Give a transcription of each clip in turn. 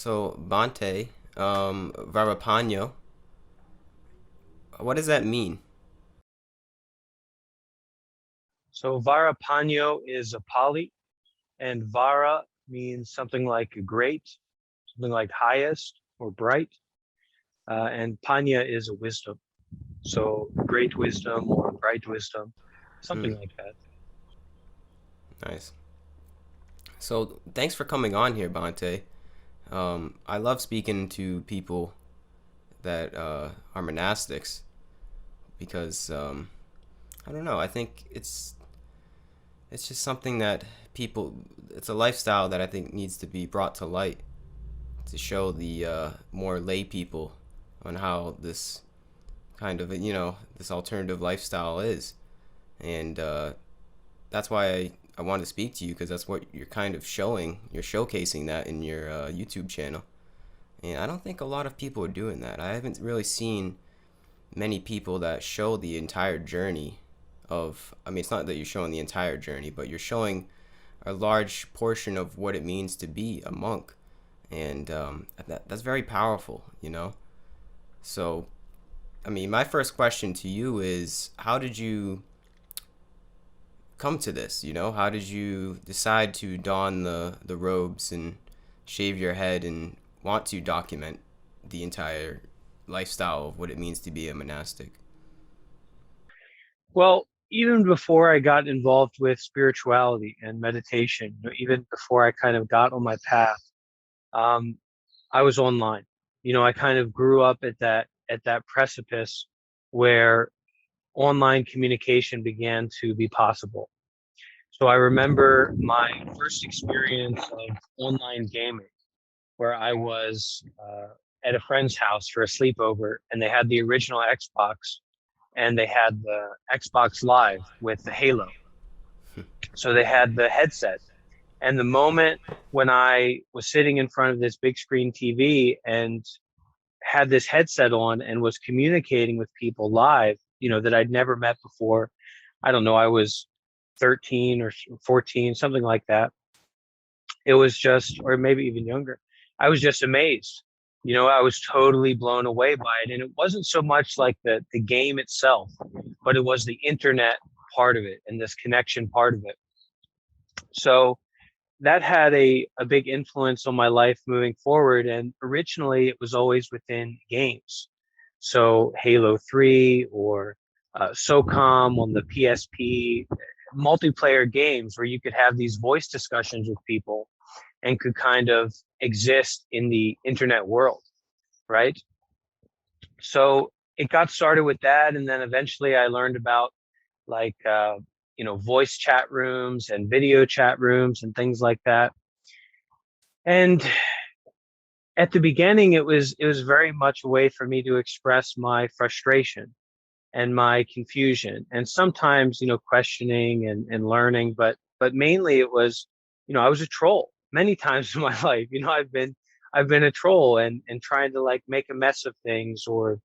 So, Bhante, Varrapanyo, what does that mean? So Varrapanyo is a Pali, and Vara means something like great, something like highest or bright, and Panya is a wisdom. So great wisdom or bright wisdom, Hmm, something like that. nice. So, thanks for coming on here, Bhante. I love speaking to people that are monastics because I don't know. I think it's just something that people. It's a lifestyle that I think needs to be brought to light to show the more lay people on how this kind of this alternative lifestyle is, and that's why I wanted to speak to you because that's what you're kind of showing. You're showcasing that in your YouTube channel, and I don't think a lot of people are doing that. I haven't really seen many people that show the entire journey of. I mean, it's not that you're showing the entire journey, but you're showing a large portion of what it means to be a monk, and that's very powerful. So I mean, my first question to you is, how did you come to this? How did you decide to don the robes and shave your head and want to document the entire lifestyle of what it means to be a monastic? Well, even before I got involved with spirituality and meditation, even before I kind of got on my path, um, I was online. I kind of grew up at that precipice where online communication began to be possible. So I remember my first experience of online gaming, where I was at a friend's house for a sleepover, and they had the original Xbox, and they had the Xbox Live with the Halo. So they had the headset. And the moment when I was sitting in front of this big screen TV and had this headset on and was communicating with people live, that I'd never met before. I don't know, I was 13 or 14, something like that. It was just, or maybe even younger. I was just amazed. I was totally blown away by it. And it wasn't so much like the game itself, but it was the internet part of it and this connection part of it. So that had a big influence on my life moving forward. And originally, it was always within games. So Halo 3 or SOCOM on the PSP, multiplayer games where you could have these voice discussions with people and could kind of exist in the internet world, right? So it got started with that. And then eventually I learned about like, voice chat rooms and video chat rooms and things like that. And at the beginning, it was very much a way for me to express my frustration and my confusion, and sometimes questioning and learning. But mainly it was, I was a troll many times in my life. I've been a troll and trying to like make a mess of things or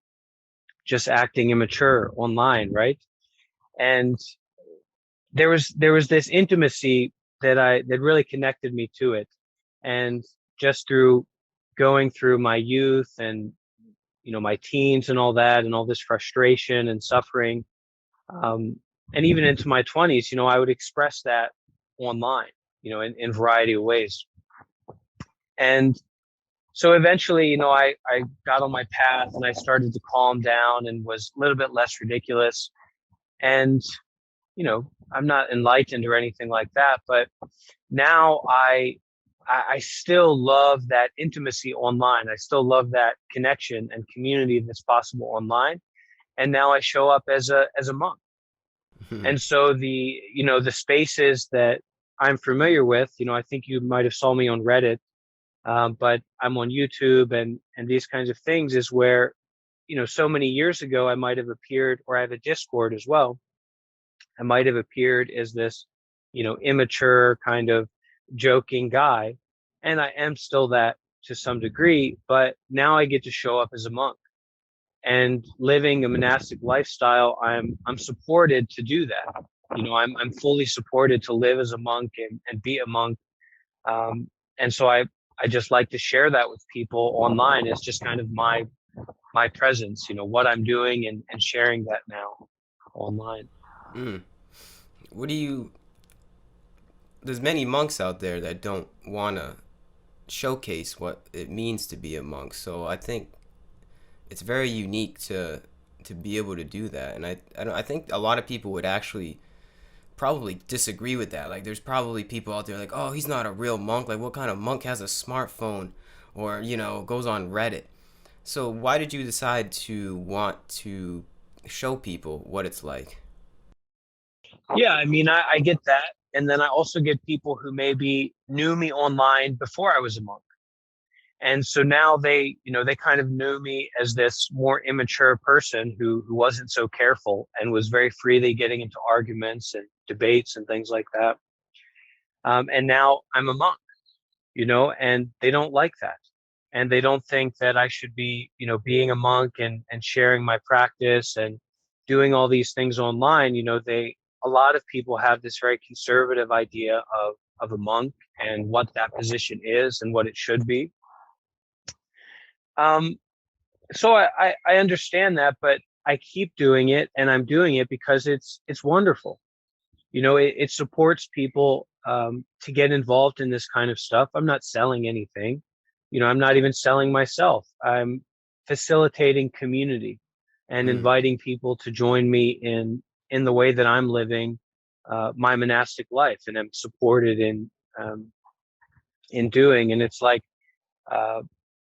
just acting immature online, right? And there was this intimacy that really connected me to it, and just through going through my youth and my teens and all that and all this frustration and suffering, um, and even into my 20s, I would express that online, in a variety of ways. And so eventually, I got on my path and I started to calm down and was a little bit less ridiculous. And I'm not enlightened or anything like that, but now I still love that intimacy online. I still love that connection and community that's possible online. And now I show up as a monk. And so the spaces that I'm familiar with, I think you might have saw me on Reddit, but I'm on YouTube and these kinds of things is where, so many years ago I might have appeared, or I have a Discord as well. I might have appeared as this, immature kind of joking guy. And I am still that to some degree, but now I get to show up as a monk and living a monastic lifestyle. I'm supported to do that. I'm fully supported to live as a monk and be a monk. And so I I just like to share that with people online. It's just kind of my presence, what I'm doing, and sharing that now online. Mm. What do you? There's many monks out there that don't want to showcase what it means to be a monk. So I think it's very unique to be able to do that. And I think a lot of people would actually probably disagree with that. Like there's probably people out there like, "Oh, he's not a real monk. Like what kind of monk has a smartphone or, goes on Reddit?" So why did you decide to want to show people what it's like? Yeah, I mean, I get that. And then I also get people who maybe knew me online before I was a monk. And so now they kind of knew me as this more immature person who wasn't so careful and was very freely getting into arguments and debates and things like that. And now I'm a monk, and they don't like that. And they don't think that I should be, being a monk and sharing my practice and doing all these things online. A lot of people have this very conservative idea of a monk and what that position is and what it should be. Um, so I understand that, but I keep doing it, and I'm doing it because it's wonderful. It supports people to get involved in this kind of stuff. I'm not selling anything. I'm not even selling myself. I'm facilitating community and Mm, inviting people to join me in the way that I'm living my monastic life, and I'm supported um, in doing. And it's like uh,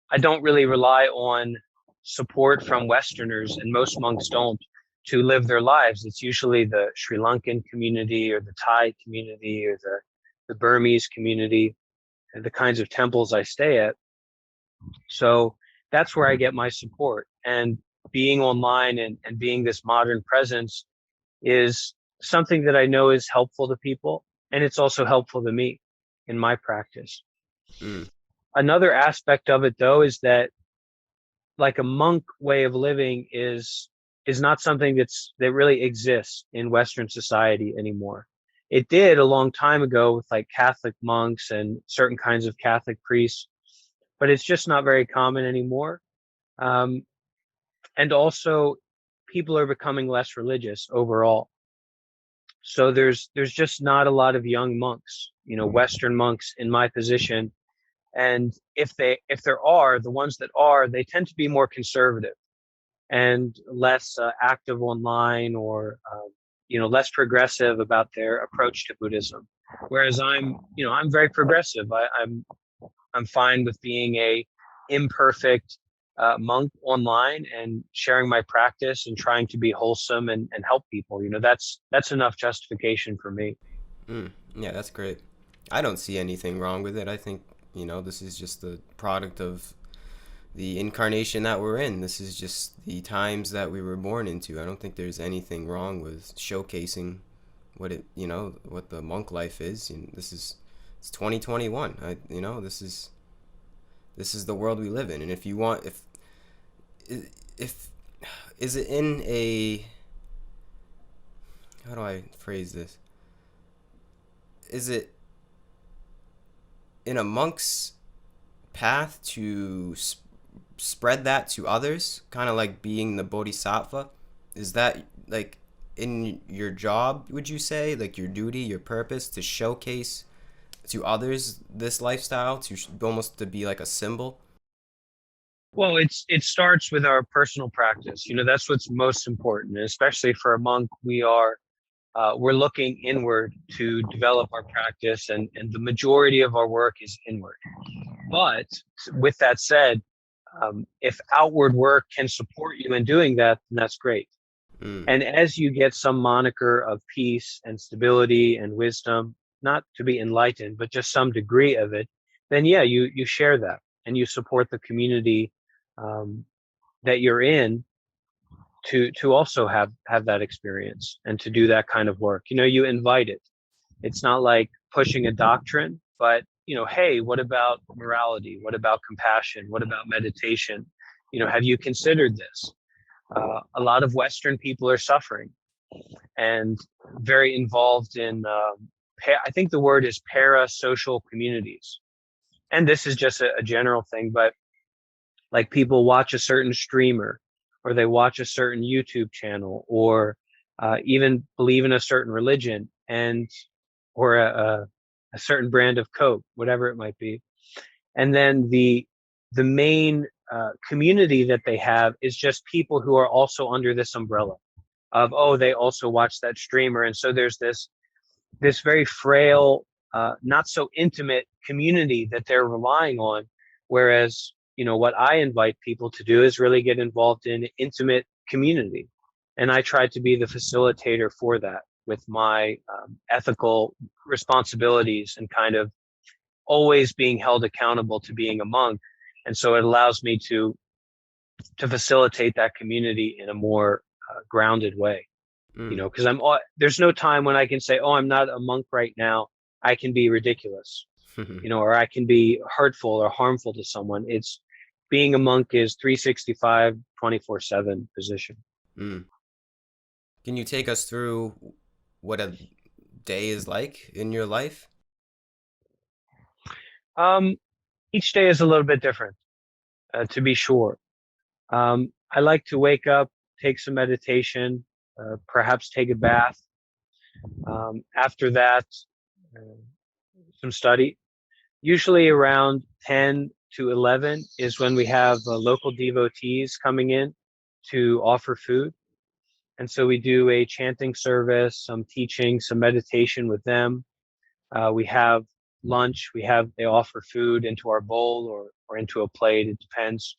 I don't really rely on support from Westerners, and most monks don't, to live their lives. It's usually the Sri Lankan community or the Thai community or the Burmese community and the kinds of temples I stay at. So that's where I get my support. And being online and being this modern presence is something that I know is helpful to people. And it's also helpful to me in my practice. mm, Another aspect of it, though, is that like a monk way of living is not something that really exists in Western society anymore. It did a long time ago with like Catholic monks and certain kinds of Catholic priests, but it's just not very common anymore. Um, and also, people are becoming less religious overall. So there's just not a lot of young monks, Western monks in my position. And if there are, the ones that are, they tend to be more conservative and less active online, or less progressive about their approach to Buddhism. Whereas I'm very progressive. I'm fine with being a imperfect monk online and sharing my practice and trying to be wholesome and help people. That's enough justification for me. mm. Yeah, that's great. I don't see anything wrong with it. I think, this is just the product of the incarnation that we're in. This is just the times that we were born into. I don't think there's anything wrong with showcasing what the monk life is. And it's 2021. This is the world we live in. And if you want, if is it in a, how do I phrase this? Is it in a monk's path to spread that to others, kind of like being the bodhisattva? Is that like in your job, would you say, like your duty, your purpose to showcase to others this lifestyle, to almost to be like a symbol? Well, it starts with our personal practice. That's what's most important, especially for a monk. We're looking inward to develop our practice, and the majority of our work is inward. But with that said, if outward work can support you in doing that, then that's great. Mm, And as you get some moniker of peace and stability and wisdom, not to be enlightened, but just some degree of it, then yeah, you share that and you support the community um, that you're in to also have that experience and to do that kind of work. You invite it. It's not like pushing a doctrine, but hey, what about morality? What about compassion? What about meditation? Have you considered this? A lot of Western people are suffering and very involved in, I think the word is parasocial communities. and this is just a general thing, but like people watch a certain streamer, or they watch a certain YouTube channel, or even believe in a certain religion, and or a certain brand of Coke, whatever it might be. And then the main community that they have is just people who are also under this umbrella of, oh, they also watch that streamer. And so there's this very frail, not so intimate community that they're relying on. Whereas, what I invite people to do is really get involved in intimate community. And I try to be the facilitator for that with my ethical responsibilities, and kind of always being held accountable to being a monk. And so it allows me to facilitate that community in a more grounded way. Mm. Because there's no time when I can say, oh, I'm not a monk right now. I can be ridiculous, or I can be hurtful or harmful to someone. It's being a monk is 365, 24/7 position. Mm. Can you take us through what a day is like in your life? Um, each day is a little bit different, to be sure. I like to wake up, take some meditation, perhaps take a bath. After that, uh, some study. Usually around 10 to 11 is when we have local devotees coming in to offer food. And so we do a chanting service, some teaching, some meditation with them. We have lunch. They offer food into our bowl, or into a plate. It depends.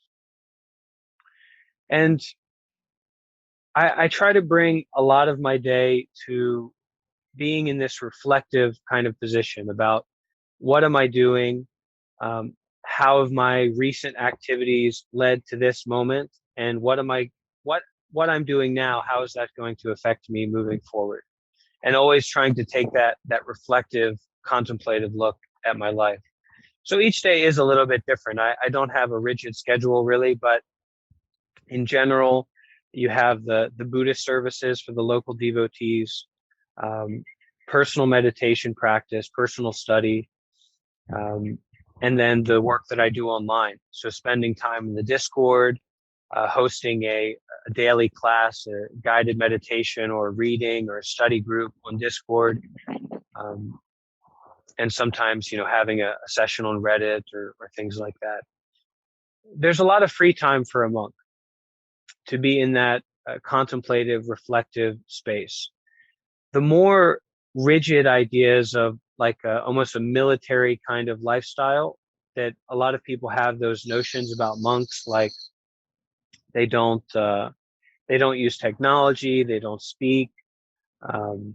And I try to bring a lot of my day to being in this reflective kind of position about what am I doing? Um, how have my recent activities led to this moment? And what I'm doing now, how is that going to affect me moving forward? And always trying to take that reflective, contemplative look at my life. So each day is a little bit different. I don't have a rigid schedule really, but in general, you have the Buddhist services for the local devotees, um, personal meditation practice, personal study, um, and then the work that I do online. So spending time in the Discord, hosting a daily class, a guided meditation or reading or a study group on Discord, um, and sometimes having a session on Reddit, or things like that. There's a lot of free time for a monk to be in that contemplative, reflective space. The more rigid ideas of like almost a military kind of lifestyle, that a lot of people have those notions about monks, like they don't uh, they don't use technology, they don't speak, um,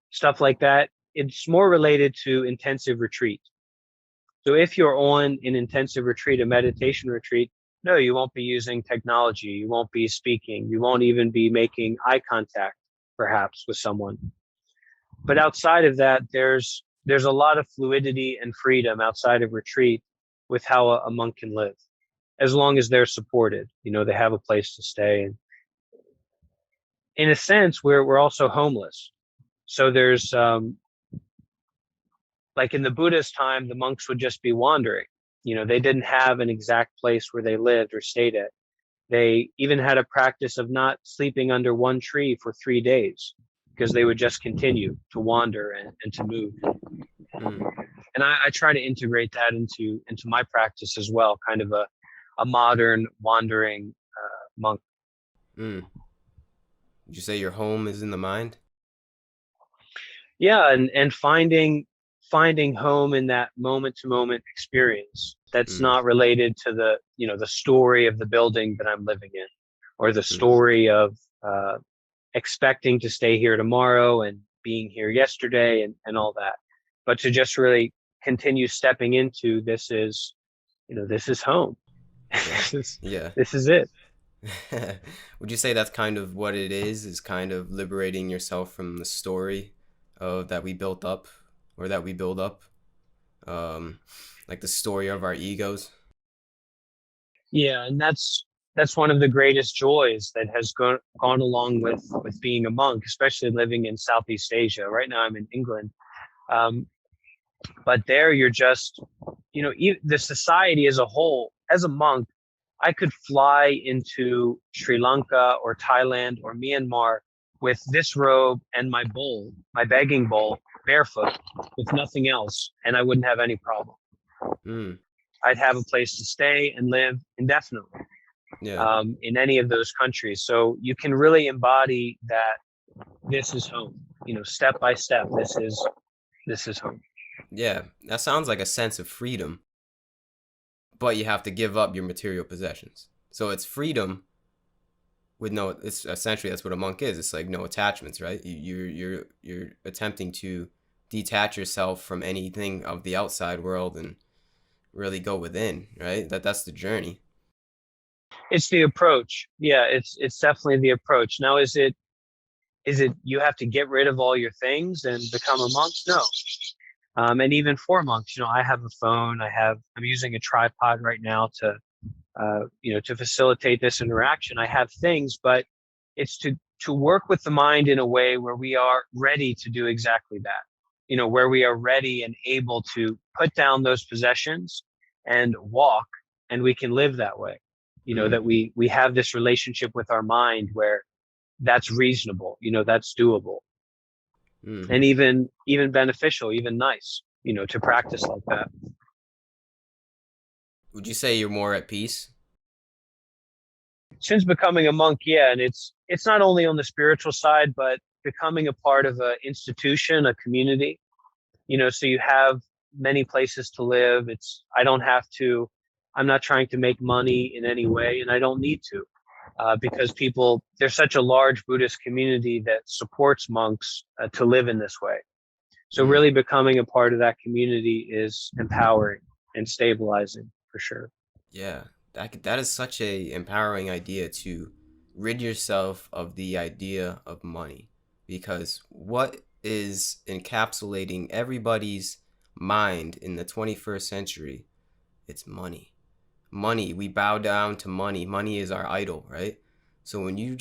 stuff like that. It's more related to intensive retreat. So if you're on an intensive retreat, a meditation retreat, no, you won't be using technology, you won't be speaking, you won't even be making eye contact perhaps with someone. But outside of that, there's a lot of fluidity and freedom outside of retreat with how a monk can live, as long as they're supported. They have a place to stay. And in a sense, we're also homeless. So there's like in the Buddhist time, the monks would just be wandering. They didn't have an exact place where they lived or stayed at. They even had a practice of not sleeping under one tree for 3 days, because they would just continue to wander and to move. Mm. And I try to integrate that into my practice as well, kind of a modern wandering monk. Mm. Would you say your home is in the mind? Yeah, and finding home in that moment to moment experience that's Mm. not related to the story of the building that I'm living in, or the Mm. story of expecting to stay here tomorrow and being here yesterday, and all that, but to just really continue stepping into, this is home. Yeah. this is Yeah. this is it. Would you say that's kind of what it is kind of liberating yourself from the story that we built up or that we build up? Um, like the story of our egos? Yeah, and that's one of the greatest joys that has gone along with being a monk, especially living in Southeast Asia. Right now, I'm in England. Um, But there you're just, the society as a whole, as a monk, I could fly into Sri Lanka or Thailand or Myanmar with this robe and my bowl, my begging bowl, barefoot, with nothing else, and I wouldn't have any problem. Mm. I'd have a place to stay and live indefinitely, Yeah. in any of those countries. So you can really embody that this is home. Step by step, this is home. Yeah. That sounds like a sense of freedom, but you have to give up your material possessions. So it's freedom with no. It's essentially that's what a monk is. It's like no attachments, right? You're attempting to detach yourself from anything of the outside world and really go within, right? That's the journey. It's the approach. Yeah, it's definitely the approach. Now, is it you have to get rid of all your things and become a monk? No. And even for monks, I have a phone. I'm using a tripod right now to facilitate this interaction. I have things, but it's to work with the mind in a way where we are ready to do exactly that. Where we are ready and able to put down those possessions and walk, and we can live that way. Mm. That we have this relationship with our mind where that's reasonable. That's doable, Mm. and even beneficial, even nice. To practice like that. Would you say you're more at peace? Since becoming a monk, yeah, and it's not only on the spiritual side, but becoming a part of an institution, a community. So you have many places to live. I don't have to. I'm not trying to make money in any way, and I don't need to, because there's such a large Buddhist community that supports monks to live in this way. So Mm. really becoming a part of that community is empowering and stabilizing for sure. Yeah, that is such a empowering idea to rid yourself of the idea of money, because what is encapsulating everybody's mind in the 21st century? It's money. Money. We bow down to money. Money is our idol, right? So when you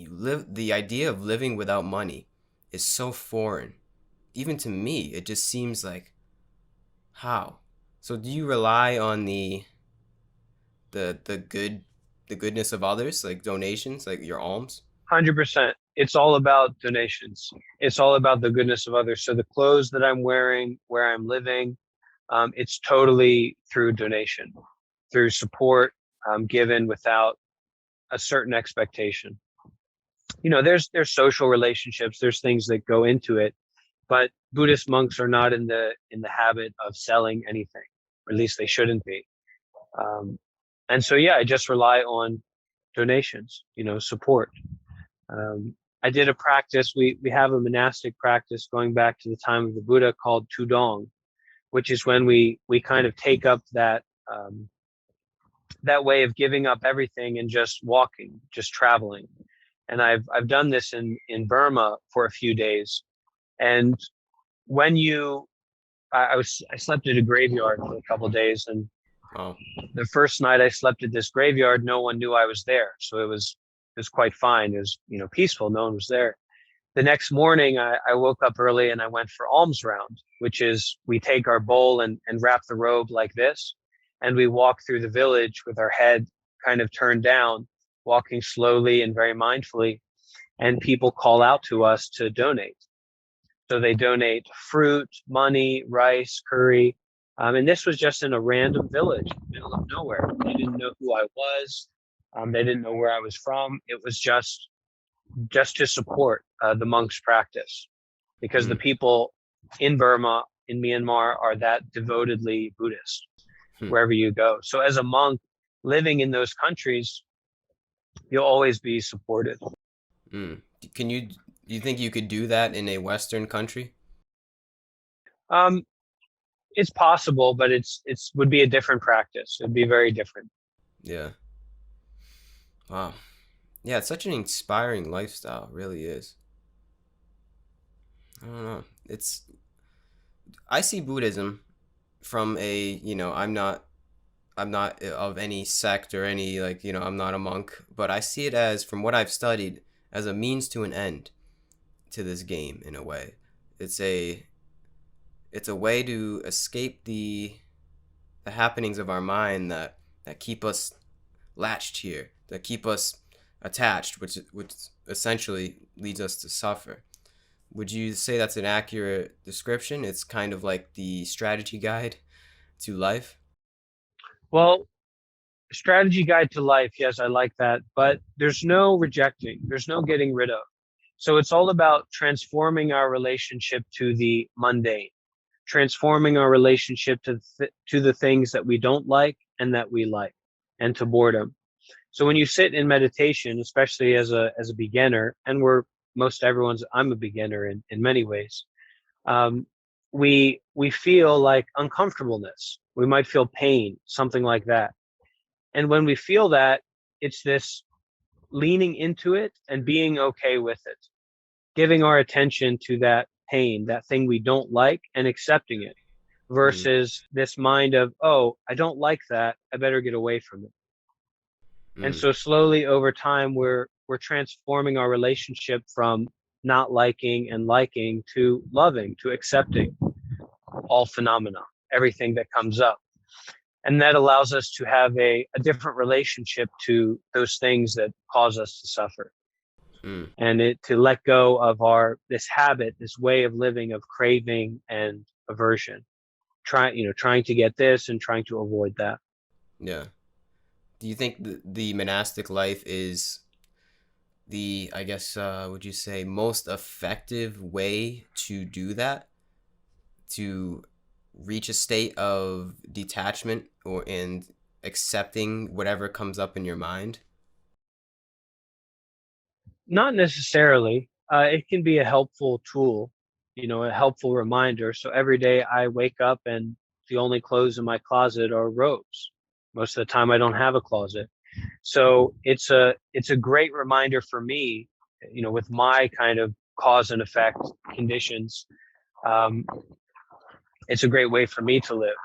live, the idea of living without money is so foreign. Even to me, it just seems like how. So do you rely on the good the goodness of others, like donations, like your alms? 100%. It's all about donations. It's all about the goodness of others. So the clothes that I'm wearing, where I'm living, it's totally through donation, through support, given without a certain expectation. There's social relationships, there's things that go into it, but Buddhist monks are not in the habit of selling anything, or at least they shouldn't be. Um, and so yeah, I just rely on donations, support. Um, I did a practice. We have a monastic practice going back to the time of the Buddha called Tudong, which is when we kind of take up that way of giving up everything and just walking, just traveling. And I've done this in Burma for a few days. And when you I slept at a graveyard for a couple of days, and Oh. the first night I slept at this graveyard, no one knew I was there, so it was quite fine. It was peaceful. No one was there. The next morning, I woke up early and I went for alms round, which is we take our bowl and wrap the robe like this, and we walk through the village with our head kind of turned down, walking slowly and very mindfully. And people call out to us to donate. So they donate fruit, money, rice, curry. And this was just in a random village in the middle of nowhere. They didn't know who I was. They didn't know where I was from. It was just to support the monks' practice, because the Hmm. people in Burma, in Myanmar, are that devotedly Buddhist Hmm. wherever you go. So as a monk living in those countries, you'll always be supported. Hmm. Can you do you think you could do that in a Western country? Um, it's possible, but it's would be a different practice. It'd be very different. Yeah. Wow. Yeah, it's such an inspiring lifestyle, it really is. I don't know. I see Buddhism from I'm not of any sect or any I'm not a monk, but I see it as from what I've studied as a means to an end to this game in a way. It's a it's a way to escape the happenings of our mind that keep us latched here, that keep us attached, which essentially leads us to suffer. Would you say that's an accurate description? It's kind of like the strategy guide to life. Well, strategy guide to life, yes, I like that, but there's no rejecting, there's no getting rid of. So it's all about transforming our relationship to the mundane, transforming our relationship to the things that we don't like and that we like, and to boredom. So when you sit in meditation, especially as a beginner, and most everyone's I'm a beginner in many ways, um, we feel like uncomfortableness. We might feel pain, something like that. And when we feel that, it's this leaning into it and being okay with it, giving our attention to that pain, that thing we don't like, and accepting it Mm, versus this mind of, oh, I don't like that. I better get away from it. And mm, so slowly over time, we're transforming our relationship from not liking and liking to loving, to accepting all phenomena, everything that comes up. And that allows us to have a different relationship to those things that cause us to suffer, mm, and it to let go of our this habit, this way of living of craving and aversion, trying to get this and trying to avoid that. yeah. Do you think the monastic life is the, I guess, would you say, most effective way to do that? To reach a state of detachment or and accepting whatever comes up in your mind? Not necessarily. It can be a helpful tool, a helpful reminder. So every day I wake up and the only clothes in my closet are robes. Most of the time I don't have a closet. So it's a great reminder for me, with my kind of cause and effect conditions. Um, it's a great way for me to live.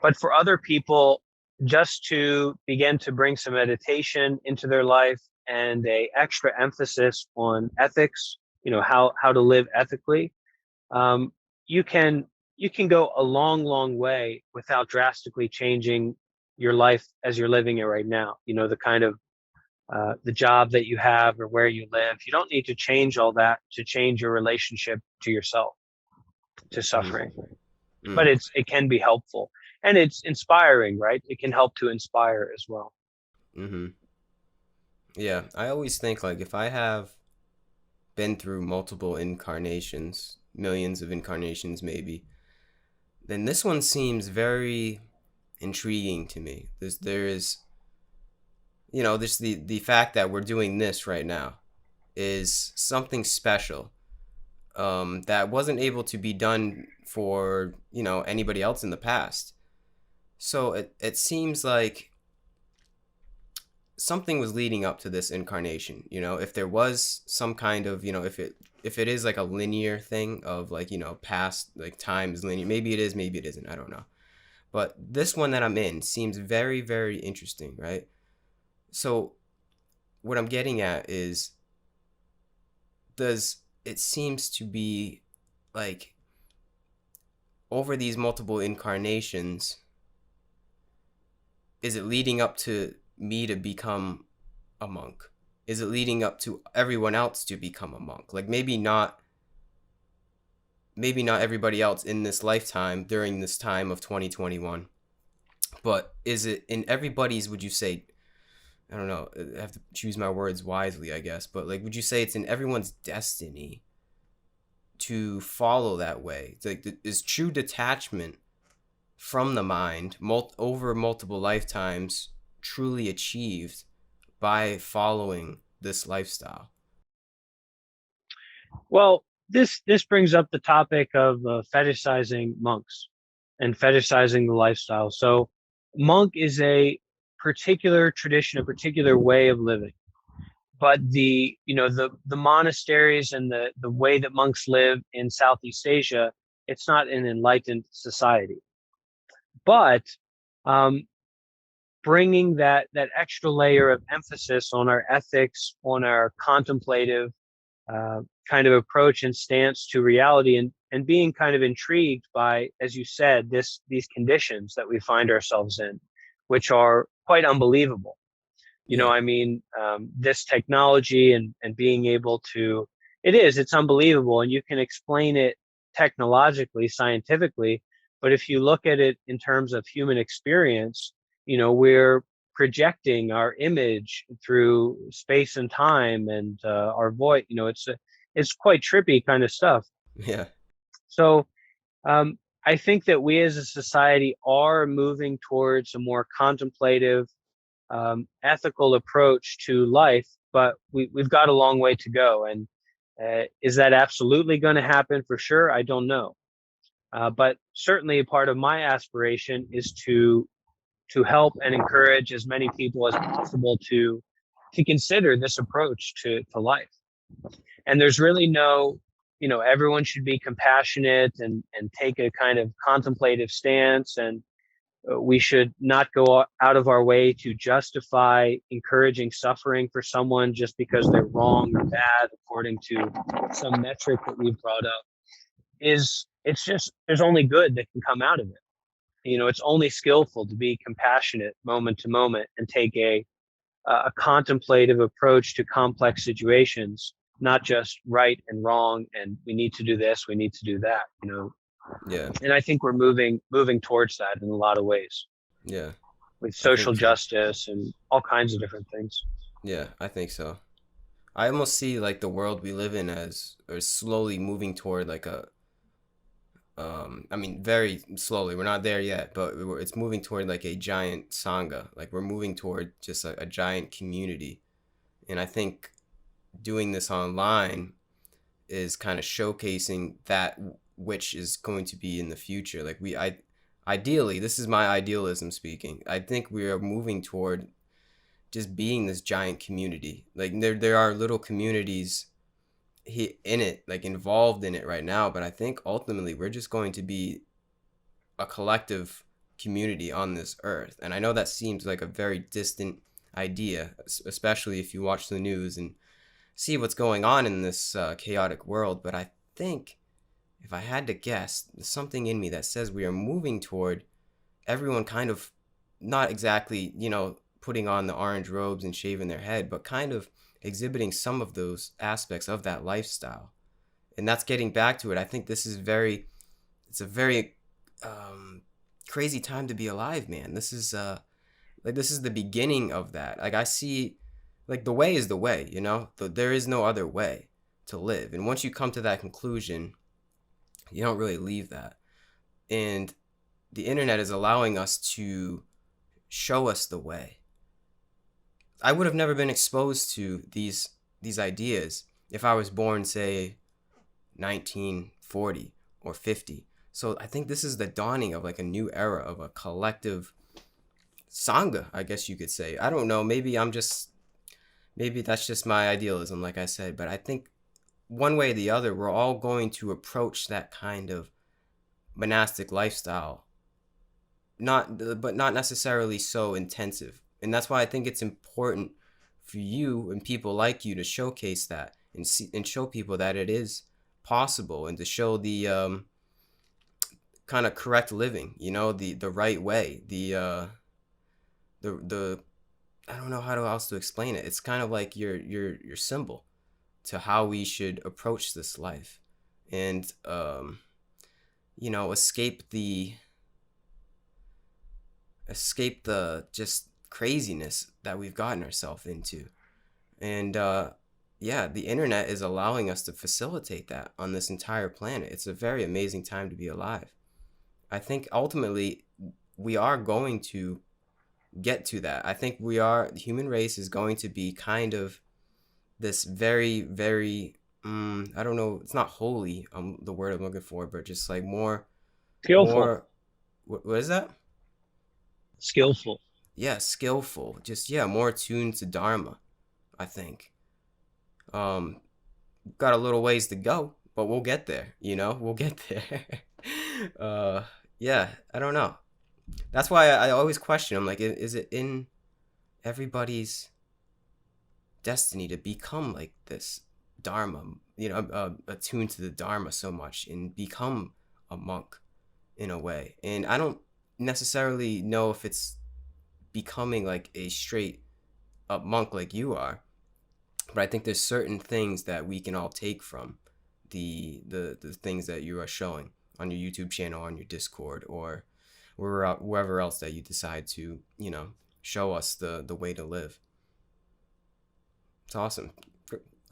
But for other people, just to begin to bring some meditation into their life and a extra emphasis on ethics, how to live ethically, um, you can you can go a long, long way without drastically changing your life as you're living it right now. The kind of the job that you have or where you live. You don't need to change all that to change your relationship to yourself, to Mm, suffering. But mm, it can be helpful, and it's inspiring, right? It can help to inspire as well. mm-hmm. Yeah, I always think like if I have been through multiple incarnations, millions of incarnations maybe, then this one seems very intriguing to me. There is, this the fact that we're doing this right now is something special, that wasn't able to be done for anybody else in the past. So it seems like something was leading up to this incarnation. If there was some kind of, if it is like a linear thing of like, past, like time is linear. Maybe it is, maybe it isn't. I don't know. But this one that I'm in seems very, very interesting, right? So what I'm getting at is, does it seems to be like over these multiple incarnations, is it leading up to me to become a monk? Is it leading up to everyone else to become a monk? Like maybe not everybody else in this lifetime during this time of 2021, but is it in everybody's, would you say, I don't know, I have to choose my words wisely, I guess, but like would you say it's in everyone's destiny to follow that way? It's like is true detachment from the mind over multiple lifetimes truly achieved by following this lifestyle? Well, this brings up the topic of fetishizing monks and fetishizing the lifestyle. So, monk is a particular tradition, a particular way of living. But the monasteries and the way that monks live in Southeast Asia, it's not an enlightened society. But um, bringing that extra layer of emphasis on our ethics, on our contemplative kind of approach and stance to reality, and being kind of intrigued by, as you said, these conditions that we find ourselves in, which are quite unbelievable. Yeah. I mean, this technology and being able to, it's unbelievable, and you can explain it technologically, scientifically, but if you look at it in terms of human experience, we're projecting our image through space and time, and our voice. It's quite trippy kind of stuff. Yeah. So um, I think that we as a society are moving towards a more contemplative, ethical approach to life, but we've got a long way to go. And is that absolutely going to happen? For sure, I don't know. But certainly, part of my aspiration is to help and encourage as many people as possible to consider this approach to life. And there's really no, everyone should be compassionate and take a kind of contemplative stance, and we should not go out of our way to justify encouraging suffering for someone just because they're wrong or bad according to some metric that we've brought up. It's just, there's only good that can come out of it. It's only skillful to be compassionate moment to moment and take a contemplative approach to complex situations, not just right and wrong and we need to do this, we need to do that. Yeah. And I think we're moving towards that in a lot of ways, Yeah. with I think social so. justice and all kinds of different things. Yeah, I think so. I almost see like the world we live in as or slowly moving toward like a I mean very slowly. We're not there yet, but it's moving toward like a giant sangha. Like we're moving toward just a giant community. And I think doing this online is kind of showcasing that which is going to be in the future. Like ideally, this is my idealism speaking. I think we are moving toward just being this giant community. Like there are little communities in it, like involved in it right now, but I think ultimately we're just going to be a collective community on this earth. And I know that seems like a very distant idea, especially if you watch the news and see what's going on in this chaotic world. But I think if I had to guess, there's something in me that says we are moving toward everyone kind of not exactly, putting on the orange robes and shaving their head, but kind of exhibiting some of those aspects of that lifestyle. And that's getting back to it. I think it's a very um, crazy time to be alive, man. This is this is the beginning of that. Like I see, like the way is the way, there is no other way to live. And once you come to that conclusion, you don't really leave that. And the internet is allowing us to show us the way. I would have never been exposed to these ideas if I was born, say, 1940 or 50. So I think this is the dawning of like a new era of a collective sangha, I guess you could say. I don't know. Maybe that's just my idealism, like I said. But I think one way or the other, we're all going to approach that kind of monastic lifestyle, but not necessarily so intensive. And that's why I think it's important for you and people like you to showcase that and show people that it is possible, and to show the kind of correct living, the right way, the I don't know how else to explain it. It's kind of like your symbol to how we should approach this life, and escape the just craziness that we've gotten ourselves into. And yeah, the internet is allowing us to facilitate that on this entire planet. It's a very amazing time to be alive. I think ultimately we are going to get to that. I think the human race is going to be kind of this very, very, I don't know, it's not holy, the word I'm looking for, but just like Skillful. more, what is that? Skillful. Yeah, skillful. Just, yeah, more attuned to Dharma, I think. Um, got a little ways to go, but we'll get there, we'll get there. uh, yeah, I don't know. That's why I always question, I'm like, is it in everybody's destiny to become like this Dharma, attuned to the Dharma so much and become a monk in a way. And I don't necessarily know if it's becoming like a straight up monk like you are, but I think there's certain things that we can all take from the things that you are showing on your YouTube channel, on your Discord, or wherever else that you decide to, show us the way to live. It's awesome.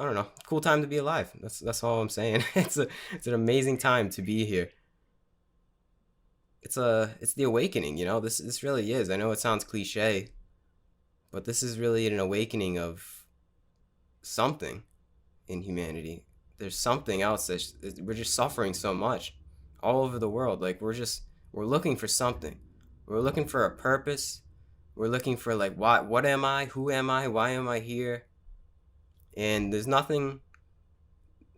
I don't know. Cool time to be alive. That's all I'm saying. It's an amazing time to be here. It's the awakening, This really is. I know it sounds cliche, but this is really an awakening of something in humanity. There's something else we're just suffering so much all over the world. Like we're looking for something. We're looking for a purpose. We're looking for like what am I? Who am I? Why am I here? And there's nothing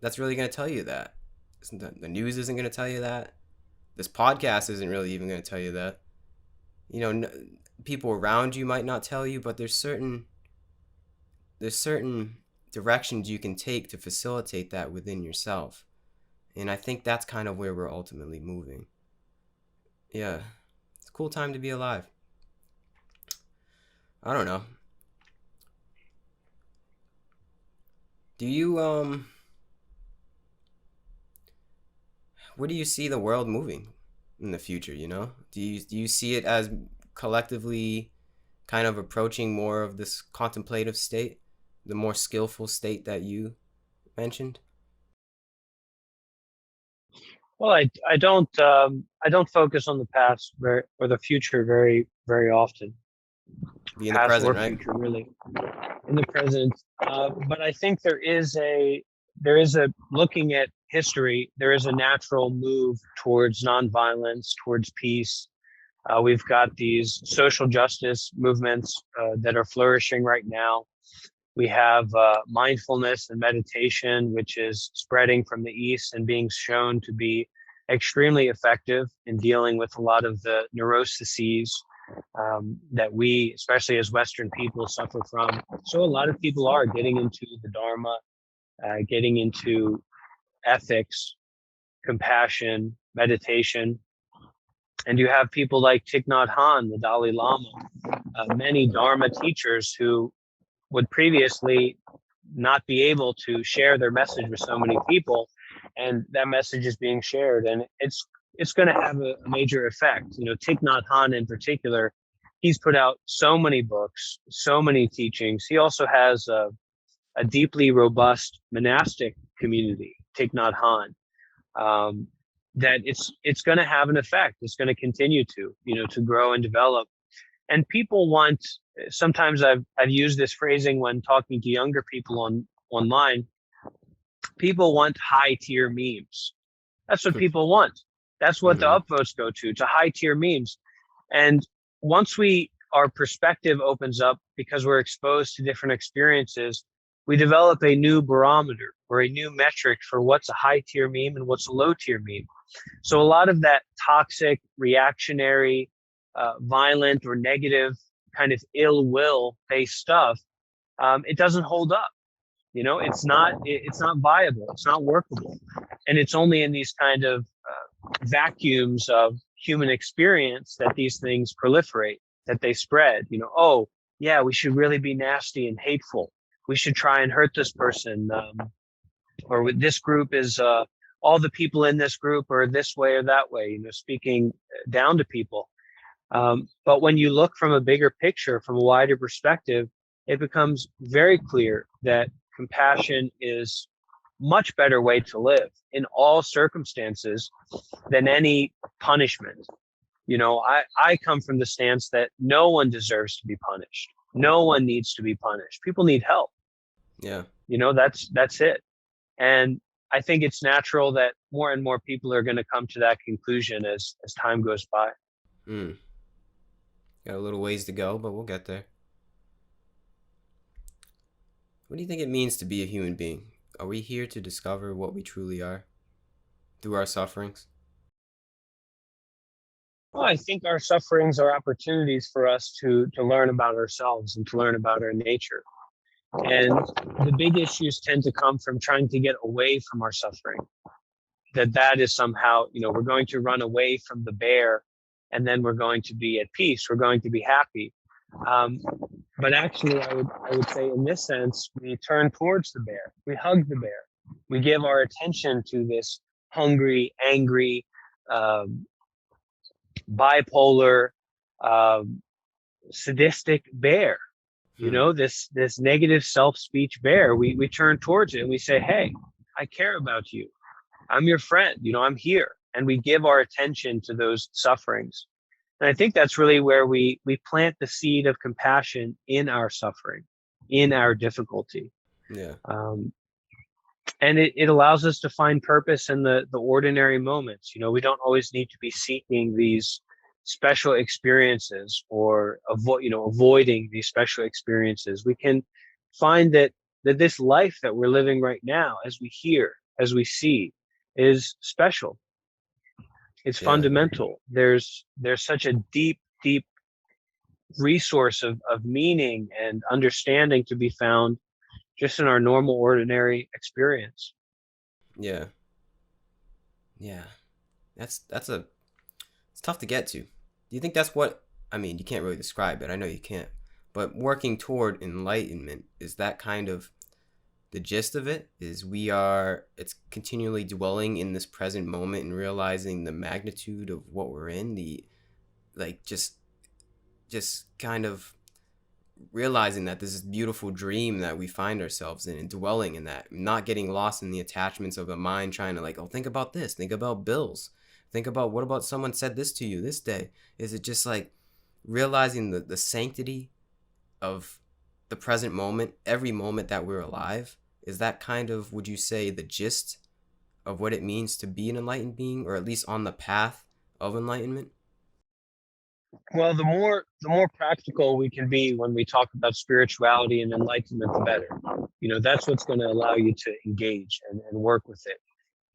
that's really going to tell you that. The news isn't going to tell you that. This podcast isn't really even going to tell you that. People around you might not tell you, but there's certain directions you can take to facilitate that within yourself. And I think that's kind of where we're ultimately moving. Yeah. It's a cool time to be alive. I don't know. Do you where do you see the world moving in the future, Do you see it as collectively kind of approaching more of this contemplative state, the more skillful state that you mentioned? Well, I don't focus on the past or the future very often, Be in the past present, or right? future really, in the present. But I think there is a looking at history. There is a natural move towards nonviolence, towards peace. We've got these social justice movements that are flourishing right now. We have mindfulness and meditation, which is spreading from the East and being shown to be extremely effective in dealing with a lot of the neuroses that we, especially as Western people, suffer from. So a lot of people are getting into the Dharma, getting into ethics, compassion, meditation. And you have people like Thich Nhat Hanh, the Dalai Lama, many Dharma teachers who would previously not be able to share their message with so many people, and that message is being shared, and it's going to have a major effect. Thich Nhat Hanh in particular, he's put out so many books, so many teachings. He also has a deeply robust monastic community, Thich Nhat Hanh, that it's going to have an effect. It's going to continue to grow and develop. And people want, sometimes I've used this phrasing when talking to younger people online. People want high tier memes. That's what people want. That's what the upvotes go to high tier memes. And once our perspective opens up because we're exposed to different experiences, we develop a new barometer or a new metric for what's a high tier meme and what's a low tier meme. So a lot of that toxic, reactionary, violent or negative kind of ill will based stuff, it doesn't hold up. It's not viable. It's not workable. And it's only in these kind of vacuums of human experience that these things proliferate, that they spread. Oh, yeah, we should really be nasty and hateful. We should try and hurt this person. Or this group is, all the people in this group are this way or that way, speaking down to people. But when you look from a bigger picture, from a wider perspective, it becomes very clear that compassion is much better way to live in all circumstances than any punishment. I come from the stance that no one deserves to be punished. No one needs to be punished. People need help. Yeah. That's it. And I think it's natural that more and more people are going to come to that conclusion as time goes by. Got a little ways to go, but we'll get there. What do you think it means to be a human being? Are we here to discover what we truly are through our sufferings? Well, I think our sufferings are opportunities for us to learn about ourselves and to learn about our nature. And the big issues tend to come from trying to get away from our suffering. That is somehow, we're going to run away from the bear, and then we're going to be at peace. We're going to be happy. Um, but actually, I would say in this sense, we turn towards the bear. We hug the bear. We give our attention to this hungry, angry, um, bipolar, um, sadistic bear. Hmm. This negative self-speech bear. We turn towards it and we say, "Hey, I care about you. I'm your friend. I'm here." And we give our attention to those sufferings. And I think that's really where we plant the seed of compassion in our suffering, in our difficulty. Yeah. Um, and it allows us to find purpose in the ordinary moments. We don't always need to be seeking these special experiences or avoiding these special experiences. We can find that this life that we're living right now, as we hear, as we see, is special. It's Yeah. fundamental. There's such a deep resource of meaning and understanding to be found just in our normal ordinary experience. Yeah. Yeah. That's a it's tough to get to. Do you think that's what I mean, you can't really describe it. I know you can't. But working toward enlightenment, is that kind of the gist of it? Is it's continually dwelling in this present moment and realizing the magnitude of what we're in, the like just kind of realizing that this is beautiful dream that we find ourselves in and dwelling in that, not getting lost in the attachments of the mind, trying to like, oh, think about this, think about bills, think about what about someone said this to you this day. Is it just like realizing the sanctity of the present moment, every moment that we're alive? Is that kind of, would you say, the gist of what it means to be an enlightened being, or at least on the path of enlightenment? Well, the more practical we can be when we talk about spirituality and enlightenment, the better. That's what's going to allow you to engage and work with it.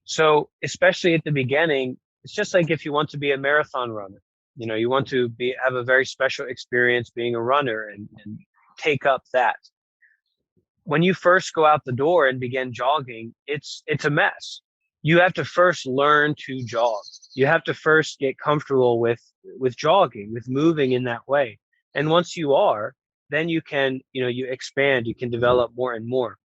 So, especially at the beginning, it's just like if you want to be a marathon runner. You want to be have a very special experience being a runner and take up that. When you first go out the door and begin jogging, it's a mess. You have to first learn to jog. You have to first get comfortable with jogging, with moving in that way. And once you are, then you can, you expand, you can develop more and more.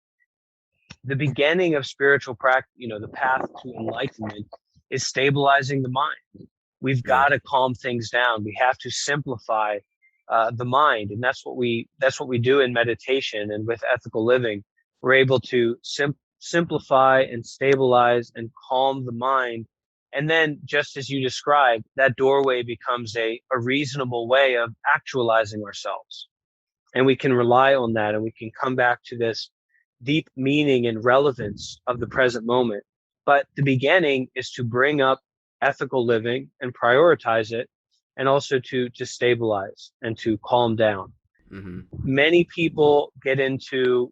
The beginning of spiritual practice, the path to enlightenment is stabilizing the mind. We've Yeah. got to calm things down. We have to simplify the mind, and that's what we do in meditation and with ethical living. We're able to simplify and stabilize and calm the mind, and then, just as you described, that doorway becomes a reasonable way of actualizing ourselves, and we can rely on that, and we can come back to this deep meaning and relevance of the present moment. But the beginning is to bring up ethical living and prioritize it, and also to stabilize and to calm down. Mm-hmm. Many people get into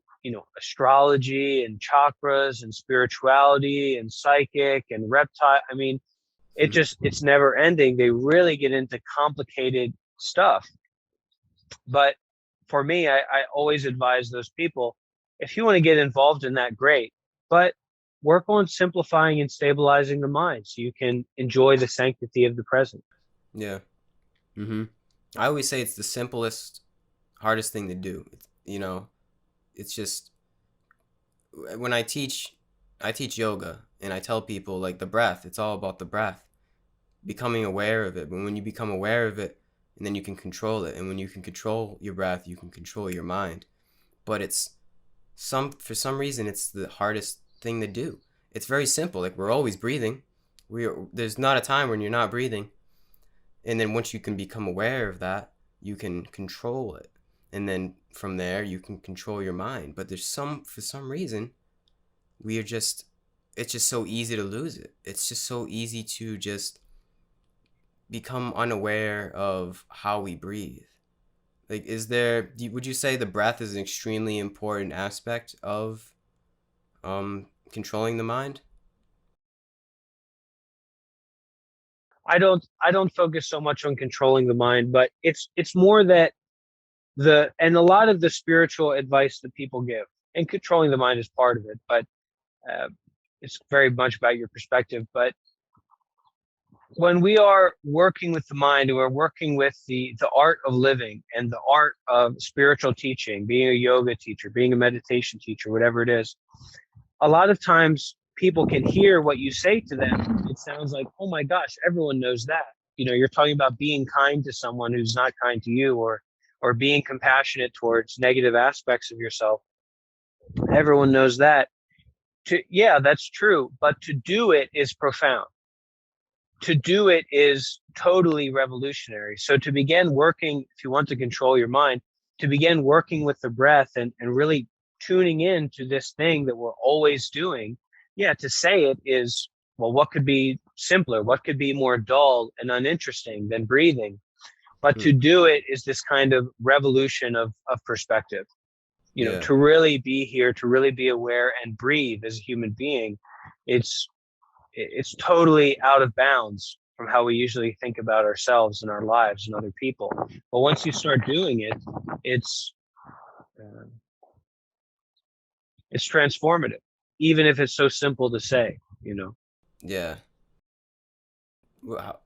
astrology and chakras and spirituality and psychic and reptile. I mean, it's never ending. They really get into complicated stuff. But for me, I always advise those people, if you want to get involved in that, great. But work on simplifying and stabilizing the mind so you can enjoy the sanctity of the present. Yeah. Mm-hmm. I always say it's the simplest, hardest thing to do. It's just when I teach yoga and I tell people like the breath. It's all about the breath, becoming aware of it. But when you become aware of it, and then you can control it, and when you can control your breath, you can control your mind. But it's for some reason it's the hardest thing to do. It's very simple. Like we're always breathing. There's not a time when you're not breathing. And then once you can become aware of that, you can control it. And then from there you can control your mind. But for some reason, we are just it's just so easy to lose it. It's just so easy to just become unaware of how we breathe. Like, would you say the breath is an extremely important aspect of controlling the mind? I don't focus so much on controlling the mind, but it's more that and a lot of the spiritual advice that people give, and controlling the mind is part of it, but uh, it's very much about your perspective. But when we are working with the mind, and we're working with the art of living and the art of spiritual teaching, being a yoga teacher, being a meditation teacher, whatever it is, a lot of times people can hear what you say to them. It sounds like, oh my gosh, everyone knows that. You're talking about being kind to someone who's not kind to you, or being compassionate towards negative aspects of yourself. Everyone knows that. Yeah, that's true, but to do it is profound. To do it is totally revolutionary. So to begin working, if you want to control your mind, to begin working with the breath, and really tuning in to this thing that we're always doing. Yeah, to say it is, well, what could be simpler? What could be more dull and uninteresting than breathing? But Hmm. to do it is this kind of revolution of perspective. Yeah. To really be here, to really be aware and breathe as a human being, it's it's totally out of bounds from how we usually think about ourselves and our lives and other people. But once you start doing it, it's uh, it's transformative, even if it's so simple to say. Yeah.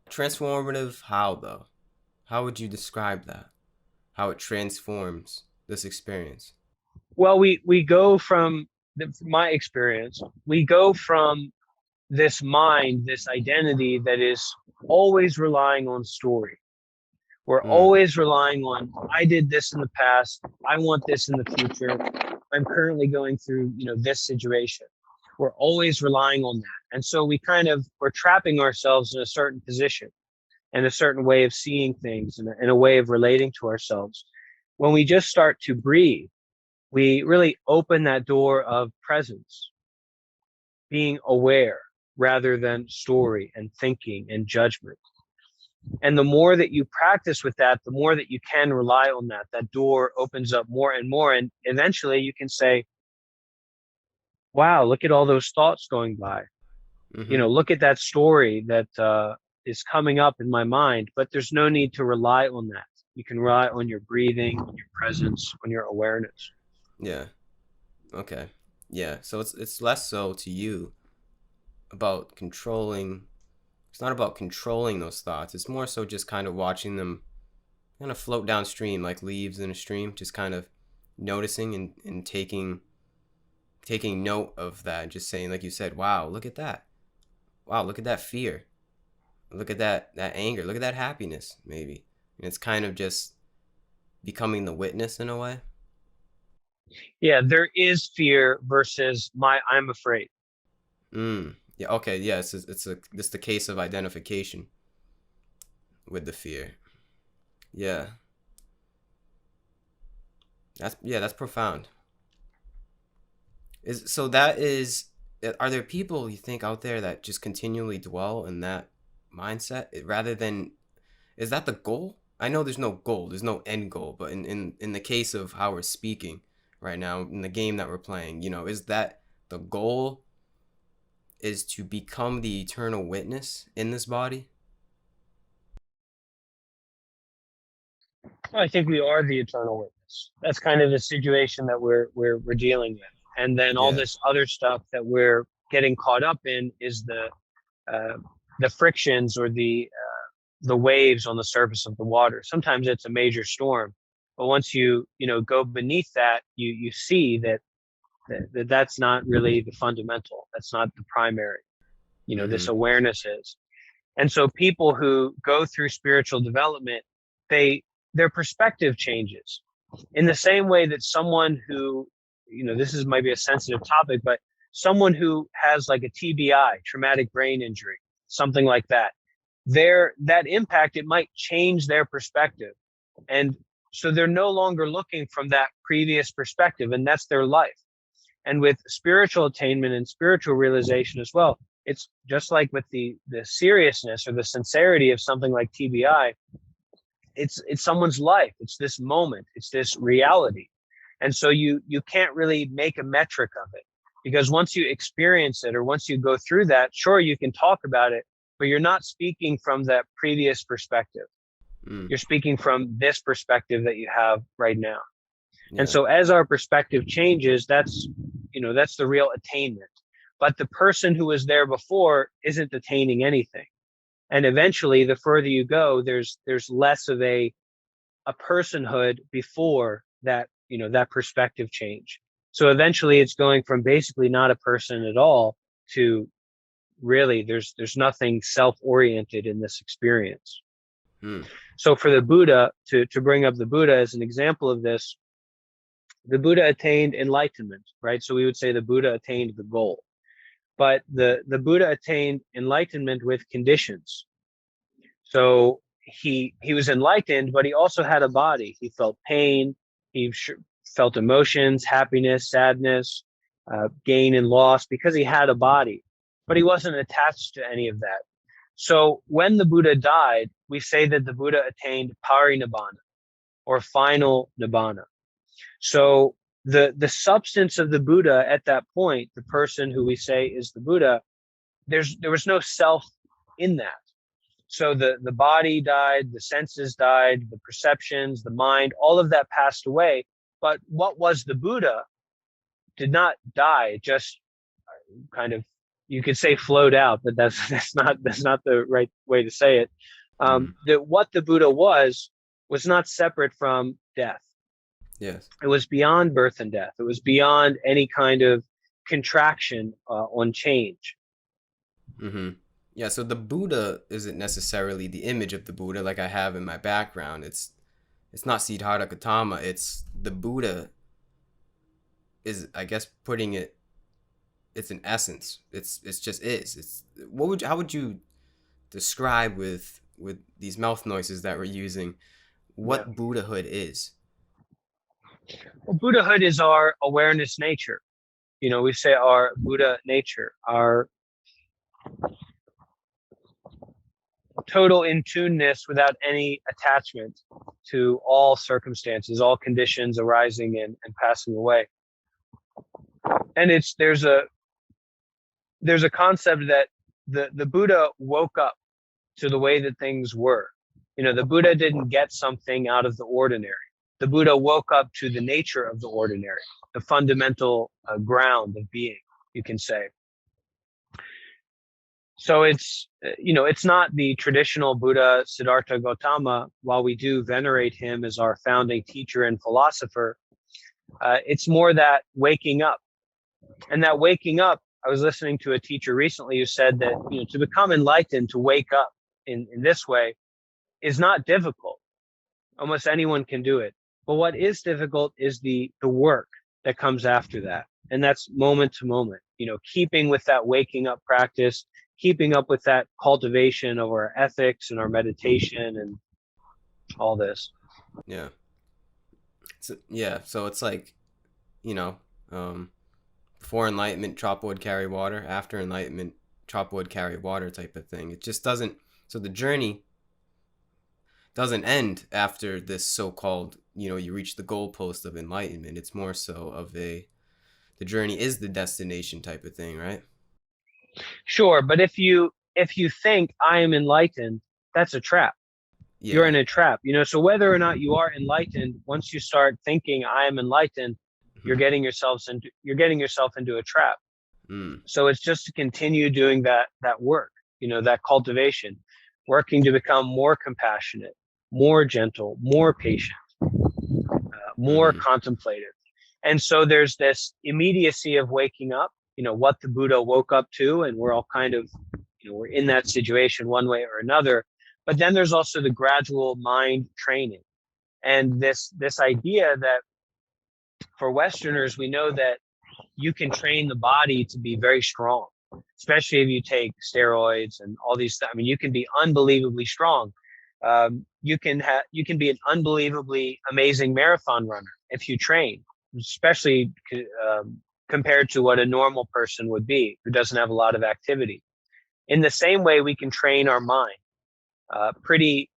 Transformative, how though? How would you describe that? How it transforms this experience? Well, we go from my experience, we go from this mind, this identity that is always relying on story. We're Mm. always relying on, I did this in the past, I want this in the future, I'm currently going through, this situation. We're always relying on that. And so we're trapping ourselves in a certain position and a certain way of seeing things, and a way of relating to ourselves. When we just start to breathe, we really open that door of presence, being aware rather than story and thinking and judgment. And the more that you practice with that, the more that you can rely on that. That door opens up more and more. And eventually you can say, wow, look at all those thoughts going by. Mm-hmm. Look at that story that is coming up in my mind, but there's no need to rely on that. You can rely on your breathing, on your presence, on your awareness. Yeah. Okay. Yeah. So it's less so to you about controlling. It's not about controlling those thoughts. It's more so just kind of watching them kind of float downstream like leaves in a stream, just kind of noticing and taking note of that, just saying, like you said, wow, look at that. Wow, look at that fear. Look at that anger. Look at that happiness, maybe. And it's kind of just becoming the witness in a way. Yeah, there is fear versus I'm afraid. Mm. Yeah. Okay. Yeah. It's the case of identification with the fear. Yeah. That's profound. Is so that is Are there people you think out there that just continually dwell in that mindset rather than is that the goal? I know there's no goal, there's no end goal, but in the case of how we're speaking right now in the game that we're playing, is that the goal is to become the eternal witness in this body? Well, I think we are the eternal witness. That's kind of the situation that we're dealing with. And then all Yeah. this other stuff that we're getting caught up in is uh, the frictions, or the waves on the surface of the water. Sometimes it's a major storm, but once you go beneath that, you see that's not really the fundamental. That's not the primary. This Mm-hmm. awareness is. And so people who go through spiritual development, they their perspective changes in the same way that someone who, this is might be a sensitive topic, but someone who has like a TBI, traumatic brain injury, something like that, that impact, it might change their perspective. And so they're no longer looking from that previous perspective, and that's their life. And with spiritual attainment and spiritual realization as well, it's just like with the seriousness or the sincerity of something like TBI. It's someone's life. It's this moment. It's this reality. And so you can't really make a metric of it, because once you experience it, or once you go through that, sure, you can talk about it, but you're not speaking from that previous perspective. Mm. You're speaking from this perspective that you have right now. And Yeah. so as our perspective changes, that's the real attainment. But the person who was there before isn't attaining anything. And eventually, the further you go, there's less of a personhood before that, that perspective change. So eventually it's going from basically not a person at all to really there's nothing self-oriented in this experience. Mm. So for the Buddha, to bring up the Buddha as an example of this, the Buddha attained enlightenment, right? So we would say the Buddha attained the goal. But the Buddha attained enlightenment with conditions. So he was enlightened, but he also had a body. He felt pain. He felt emotions, happiness, sadness, gain and loss, because he had a body. But he wasn't attached to any of that. So when the Buddha died, we say that the Buddha attained parinibbana, or final nibbana. So the substance of the Buddha at that point, the person who we say is the Buddha, there was no self in that. So the body died, the senses died, the perceptions, the mind, all of that passed away. But what was the Buddha did not die. It just kind of, you could say, flowed out, but that's not the right way to say it. Mm. That what the Buddha was not separate from death. Yes. It was beyond birth and death. It was beyond any kind of contraction on change. Mm-hmm. Yeah. So the Buddha isn't necessarily the image of the Buddha like I have in my background. It's not Siddhartha Gautama. It's the Buddha is, I guess, putting it. It's an essence. It's just is. It's what would how would you describe with these mouth noises that we're using Yeah. what Buddhahood is? Well, Buddhahood is our awareness nature. We say our Buddha nature, our total in tuneness without any attachment to all circumstances, all conditions arising and passing away. And there's a concept that the Buddha woke up to the way that things were. The Buddha didn't get something out of the ordinary. The Buddha woke up to the nature of the ordinary, the fundamental ground of being, you can say. So it's not the traditional Buddha Siddhartha Gautama. While we do venerate him as our founding teacher and philosopher, it's more that waking up. And that waking up, I was listening to a teacher recently who said that to become enlightened, to wake up in this way, is not difficult. Almost anyone can do it. But what is difficult is the work that comes after that. And that's moment to moment, keeping with that waking up practice, keeping up with that cultivation of our ethics and our meditation and all this. Yeah. So it's like, you know, um, before enlightenment, chop wood, carry water. After enlightenment, chop wood, carry water type of thing. It just doesn't. So the journey doesn't end after this so-called, you reach the goalpost of enlightenment. It's more so of the journey is the destination type of thing, right? Sure, but if you think I am enlightened, that's a trap. You're Yeah. in a trap. So whether or not you are enlightened, once you start thinking I am enlightened, you're getting yourself into a trap. Mm. So it's just to continue doing that work, that cultivation, working to become more compassionate, more gentle, more patient, more Mm-hmm. contemplative. And so there's this immediacy of waking up, what the Buddha woke up to, and we're all kind of, we're in that situation one way or another. But then there's also the gradual mind training, and this idea that for Westerners, we know that you can train the body to be very strong, especially if you take steroids and all these. I mean, you can be unbelievably strong. You can be an unbelievably amazing marathon runner if you train, especially compared to what a normal person would be who doesn't have a lot of activity. In the same way, we can train our mind pretty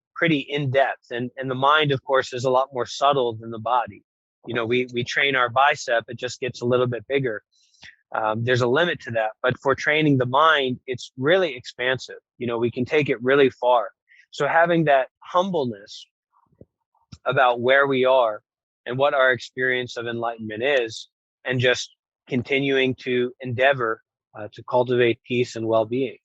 in depth, and the mind, of course, is a lot more subtle than the body. We train our bicep; it just gets a little bit bigger. There's a limit to that, but for training the mind, it's really expansive. We can take it really far. So having that humbleness about where we are and what our experience of enlightenment is, and just continuing to endeavor to cultivate peace and well-being,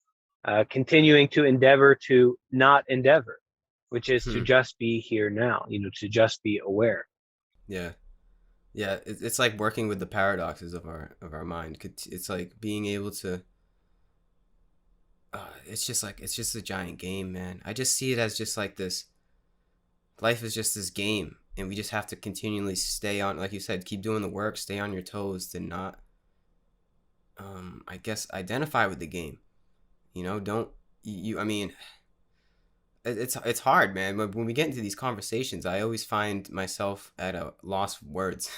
continuing to endeavor to not endeavor, which is to Hmm. just be here now, to just be aware. Yeah. Yeah, it's like working with the paradoxes of our mind. It's like being able to. It's just a giant game, man. I just see it as just like this. Life is just this game, and we just have to continually stay on, like you said, keep doing the work, stay on your toes, to not, I guess, identify with the game. Don't you? I mean, it's hard, man. But when we get into these conversations, I always find myself at a loss for words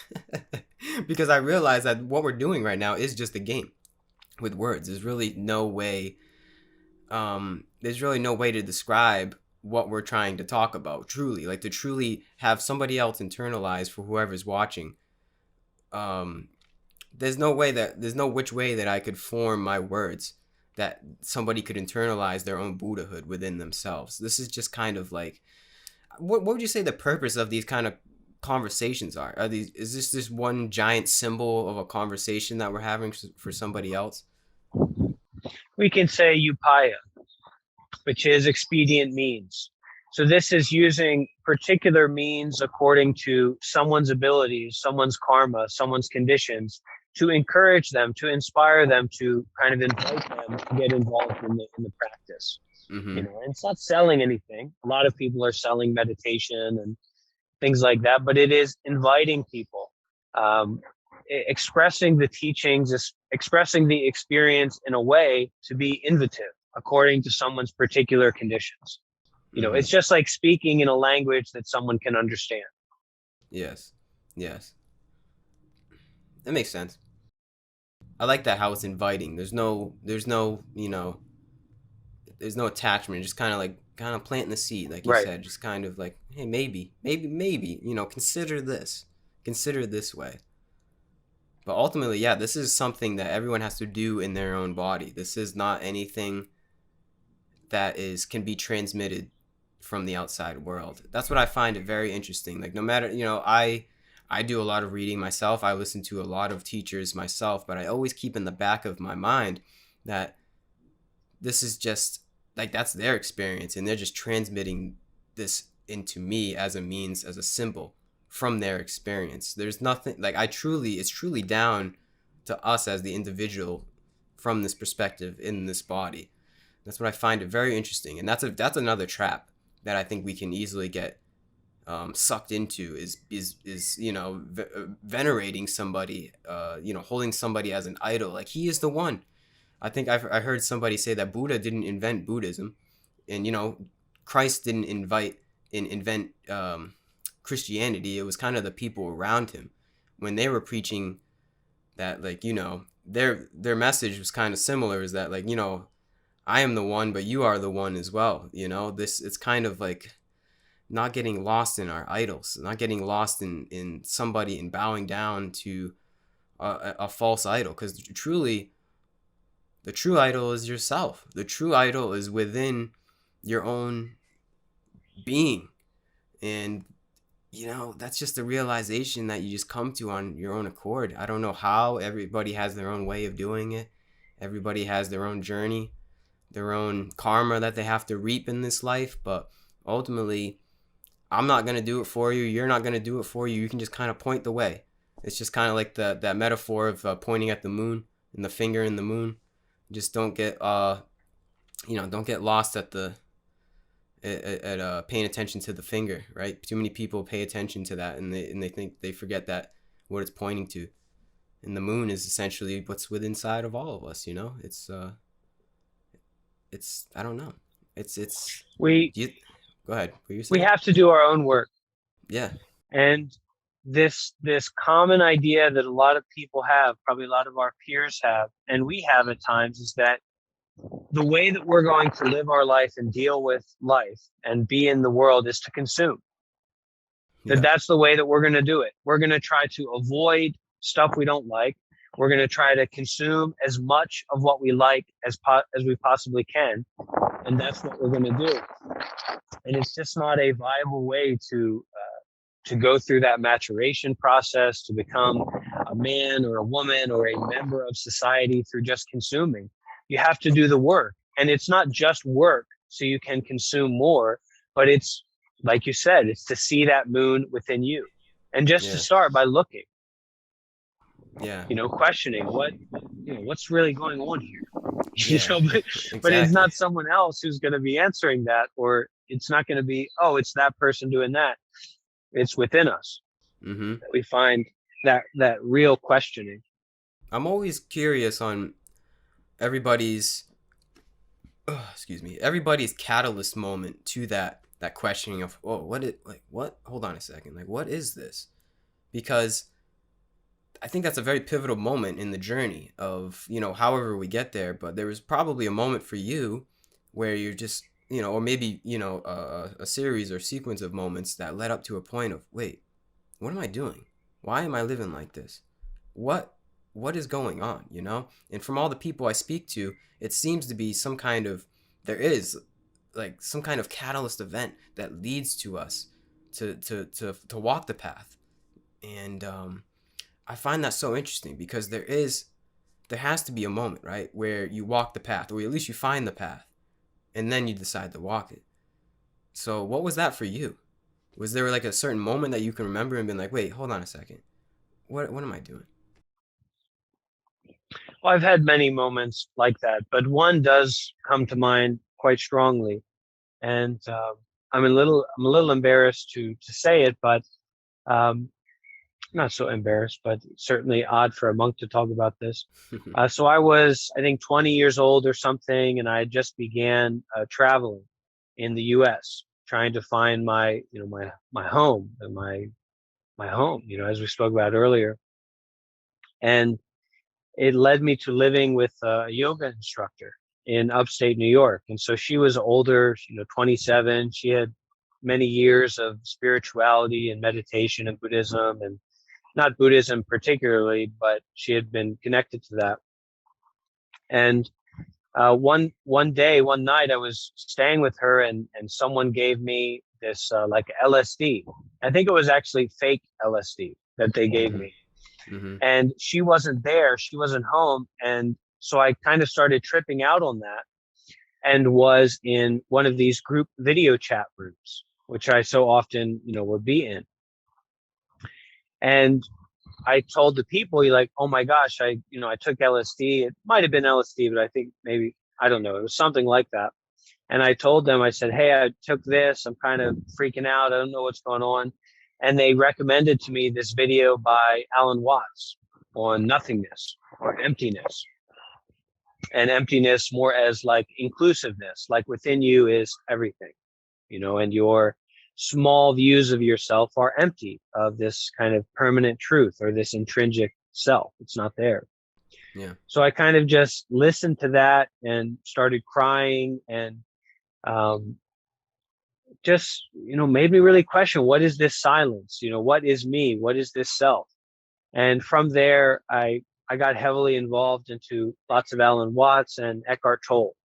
because I realize that what we're doing right now is just a game with words. There's really no way to describe what we're trying to talk about truly, like to truly have somebody else internalize for whoever's watching. um there's no which way that I could form my words that somebody could internalize their own Buddhahood within themselves. This is just kind of like, what would you say the purpose of these kind of conversations are these is this one giant symbol of a conversation that we're having for somebody else? We can say upaya, which is expedient means. So this is using particular means according to someone's abilities, someone's karma, someone's conditions, to encourage them, to inspire them, to kind of invite them to get involved in the practice. Mm-hmm. And it's not selling anything. A lot of people are selling meditation and things like that, but it is inviting people, expressing the teachings, expressing the experience in a way to be innovative according to someone's particular conditions. Mm-hmm. It's just like speaking in a language that someone can understand. Yes. Yes. That makes sense. I like that, how it's inviting. There's no attachment. Just kind of planting the seed, like you Right. said. Just kind of like, hey, maybe, consider this, consider this way. But ultimately, yeah, this is something that everyone has to do in their own body. This is not anything that is can be transmitted from the outside world. That's what I find it very interesting. Like, no matter, I do a lot of reading myself. I listen to a lot of teachers myself, but I always keep in the back of my mind that this is just like, that's their experience, and they're just transmitting this into me as a means, as a symbol from their experience. There's nothing like, it's truly down to us as the individual from this perspective in this body. That's what I find it very interesting, and that's another trap that I think we can easily get sucked into, is venerating somebody, holding somebody as an idol, like he is the one. I think I heard somebody say that Buddha didn't invent Buddhism, and Christ didn't invent Christianity. It was kind of the people around him when they were preaching that, like, their message was kind of similar. Is that, like, I am the one, but you are the one as well. This, it's kind of like not getting lost in our idols, not getting lost in somebody and bowing down to a false idol, because truly the true idol is yourself. The true idol is within your own being. And, that's just a realization that you just come to on your own accord. I don't know how. Everybody has their own way of doing it. Everybody has their own journey, their own karma that they have to reap in this life. But ultimately, I'm not going to do it for you. You're not going to do it for you. You can just kind of point the way. It's just kind of like that metaphor of pointing at the moon and the finger in the moon. Just don't get lost at paying attention to the finger, right? Too many people pay attention to that, and they think, they forget that what it's pointing to. And the moon is essentially what's within inside of all of us. It's I don't know. It's We you. Go ahead. What were you we saying? have to do our own work. Yeah. And this common idea that a lot of people have, probably a lot of our peers have, and we have at times, is that the way that we're going to live our life and deal with life and be in the world is to consume. Yeah. That's the way that we're going to do it. We're going to try to avoid stuff we don't like. We're going to try to consume as much of what we like as we possibly can. and that's what we're going to do. And it's just not a viable way to go through that maturation process to become a man or a woman or a member of society through just consuming. You have to do the work, and it's not just work so you can consume more, but it's like you said, it's to see that moon within you, and just to Yeah. start by looking, Yeah. questioning what's really going on here. Yeah. But it's Exactly. not someone else who's going to be answering that, or it's not going to be, oh, it's that person doing that. It's within us Mm-hmm. that we find that real questioning. I'm always curious on everybody's excuse me, everybody's catalyst moment to that questioning of, oh, what it like what hold on a second, like what is this? Because I think that's a very pivotal moment in the journey of, however we get there, but there was probably a moment for you where you're just, or maybe, a series or sequence of moments that led up to a point of, wait, what am I doing? Why am I living like this? What what is going on, And from all the people I speak to, it seems to be there is like some kind of catalyst event that leads to us to walk the path. And I find that so interesting because there has to be a moment, right, where you walk the path, or at least you find the path, and then you decide to walk it. So what was that for you? Was there like a certain moment that you can remember and been like, wait, hold on a second, what am I doing? Well, I've had many moments like that, but one does come to mind quite strongly, and I'm a little embarrassed to say it, but um, not so embarrassed, but certainly odd for a monk to talk about this. So I was, I think, 20 years old or something, and I had just began traveling in the U.S., trying to find my home and my home, as we spoke about earlier, and it led me to living with a yoga instructor in upstate New York. And so she was older, 27. She had many years of spirituality and meditation and Buddhism, and not Buddhism particularly, but she had been connected to that. And one day, one night, I was staying with her, and someone gave me this like LSD. I think it was actually fake LSD that they gave Mm-hmm. me, Mm-hmm. and she wasn't there. She wasn't home, and so I kind of started tripping out on that, and was in one of these group video chat rooms, which I so often would be in. And I told the people, you're like, oh my gosh, I took LSD. It might have been LSD, but I think maybe, I don't know, it was something like that. And I told them, I said, hey, I took this. I'm kind of freaking out. I don't know what's going on. And they recommended to me this video by Alan Watts on nothingness or emptiness, and emptiness more as like inclusiveness, like within you is everything, and your small views of yourself are empty of this kind of permanent truth or this intrinsic self. It's not there. Yeah. So I kind of just listened to that and started crying, and um, just made me really question, what is this silence? What is me? What is this self? And from there, I got heavily involved into lots of Alan Watts and Eckhart Tolle.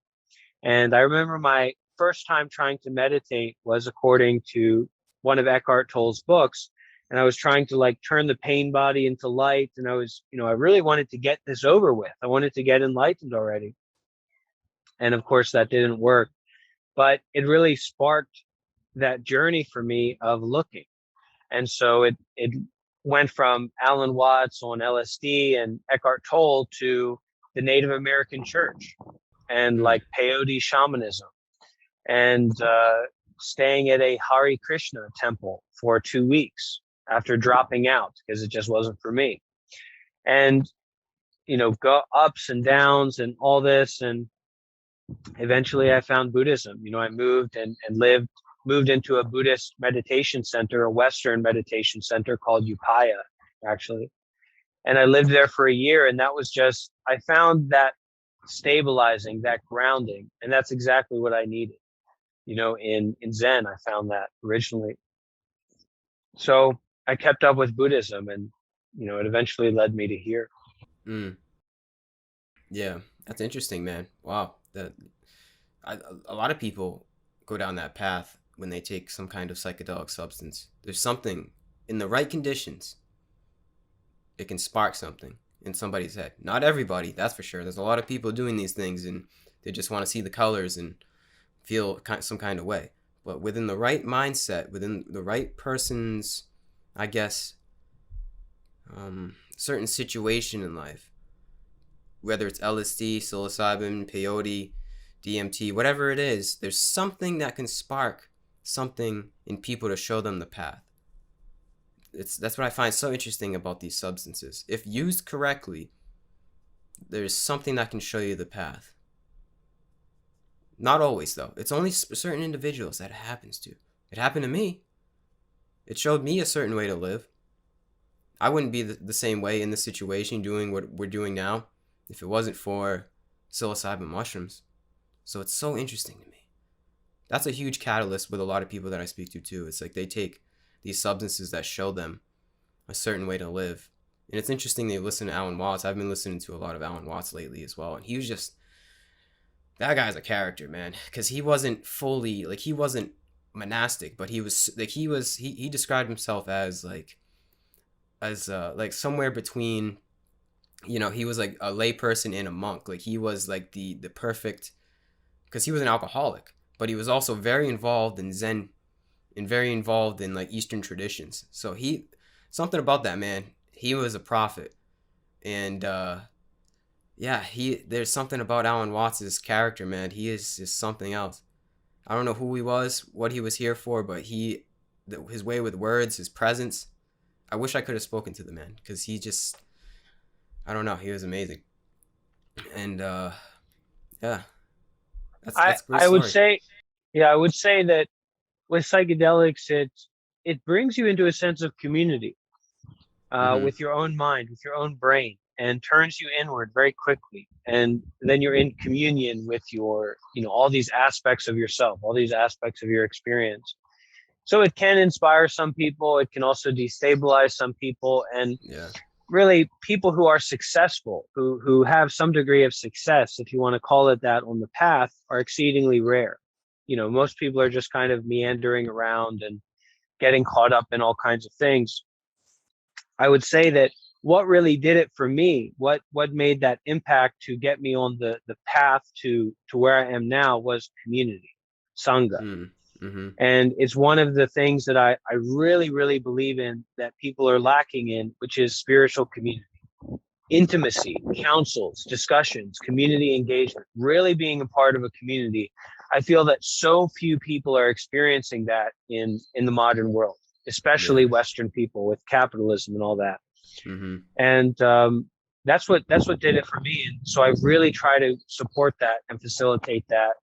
And I remember my first time trying to meditate was according to one of Eckhart Tolle's books. And I was trying to like turn the pain body into light. And I was, I really wanted to get this over with. I wanted to get enlightened already. And of course, that didn't work. But it really sparked that journey for me of looking. And so it went from Alan Watts on LSD and Eckhart Tolle to the Native American church and Mm. like peyote shamanism, and staying at a Hare Krishna temple for 2 weeks after dropping out because it just wasn't for me. And go ups and downs and all this, and eventually I found Buddhism. I moved and moved into a Buddhist meditation center, a Western meditation center called Upaya, actually. And I lived there for a year, and that was just, I found that stabilizing, that grounding, and that's exactly what I needed. In Zen, I found that originally. So I kept up with Buddhism, and it eventually led me to here. Mm. Yeah, that's interesting, man. Wow. That a lot of people go down that path when they take some kind of psychedelic substance. There's something in the right conditions, it can spark something in somebody's head. Not everybody, that's for sure. There's a lot of people doing these things and they just want to see the colors and feel some kind of way. But within the right mindset, within the right person's, I guess, certain situation in life, whether it's LSD, psilocybin, peyote, DMT, whatever it is, there's something that can spark something in people to show them the path. That's what I find so interesting about these substances. If used correctly, there's something that can show you the path. Not always, though. It's only certain individuals that it happens to. It happened to me. It showed me a certain way to live. I wouldn't be the same way in this situation doing what we're doing now if it wasn't for psilocybin mushrooms. So it's so interesting to me. That's a huge catalyst with a lot of people that I speak to, too. It's like they take these substances that show them a certain way to live. And it's interesting they listen to Alan Watts. I've been listening to a lot of Alan Watts lately as well. And he was just, that guy's a character, man. Because he wasn't fully, like, he wasn't monastic, but he was, like, he described himself as, like somewhere between, you know, he was like a lay person and a monk. Like he was like the perfect, because he was an alcoholic, but he was also very involved in Zen and very involved in like Eastern traditions. So something about that man, he was a prophet. And yeah, there's something about Alan Watts' character, man. He is just something else. I don't know who he was, what he was here for, but his way with words, his presence, I wish I could have spoken to the man, because he just, I don't know, he was amazing. And yeah, that's a great I would story. say, yeah, I would say that with psychedelics, it brings you into a sense of community Mm-hmm. with your own mind, with your own brain, and turns you inward very quickly. And then you're in communion with your, all these aspects of yourself, all these aspects of your experience. So it can inspire some people. It can also destabilize some people. And Yeah. really, people who are successful, who have some degree of success, if you want to call it that, on the path, are exceedingly rare. Most people are just kind of meandering around and getting caught up in all kinds of things. I would say that what really did it for me, what made that impact to get me on the path to where I am now, was community, Sangha. Mm. Mm-hmm. And it's one of the things that I really, really believe in, that people are lacking in, which is spiritual community, intimacy, councils, discussions, community engagement, really being a part of a community. I feel that so few people are experiencing that in the modern world, Yeah. especially Western people with capitalism and all that. Mm-hmm. And that's what did it for me. And so I really try to support that and facilitate that,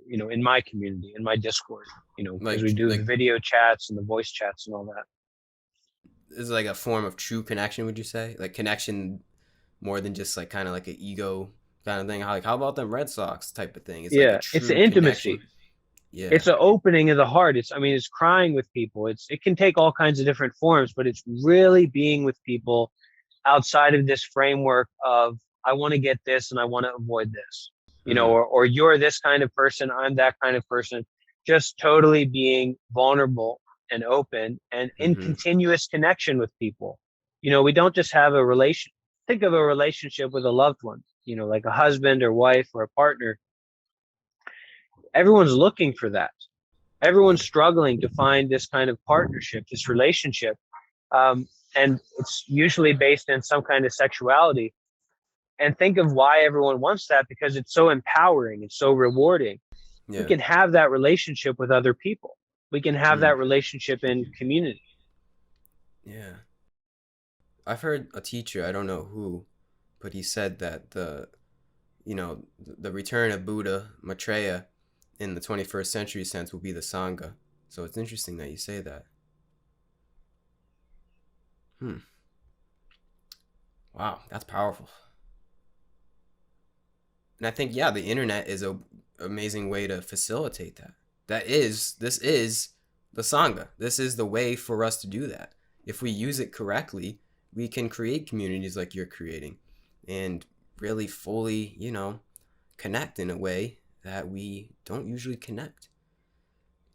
in my community, in my Discord, because we do the Like video chats and the voice chats and all that. is like a form of true connection, would you say? Like connection more than just like kind of like an ego kind of thing. How about them Red Sox type of thing? It's like a Yeah, it's the true intimacy. connection. Yeah. It's an opening of the heart. It's crying with people. It can take all kinds of different forms, but it's really being with people outside of this framework of, I want to get this and I want to avoid this, Mm. or you're this kind of person, I'm that kind of person. Just totally being vulnerable and open and in Mm-hmm. continuous connection with people. We don't just have a relation. Think of a relationship with a loved one, like a husband or wife or a partner. Everyone's looking for that. Yeah. Everyone's struggling to find this kind of partnership, this relationship. And it's usually based in some kind of sexuality. And think of why everyone wants that, because it's so empowering and so rewarding. We Yeah. can have that relationship with other people. We can have Mm. that relationship in community. Yeah. I've heard a teacher, I don't know who, but he said that the return of Buddha, Maitreya, in the 21st century sense will be the Sangha. So it's interesting that you say that. Hmm. Wow, that's powerful. And I think, yeah, the internet is a amazing way to facilitate that. This is the Sangha. This is the way for us to do that. If we use it correctly, we can create communities like you're creating and really fully, connect in a way that we don't usually connect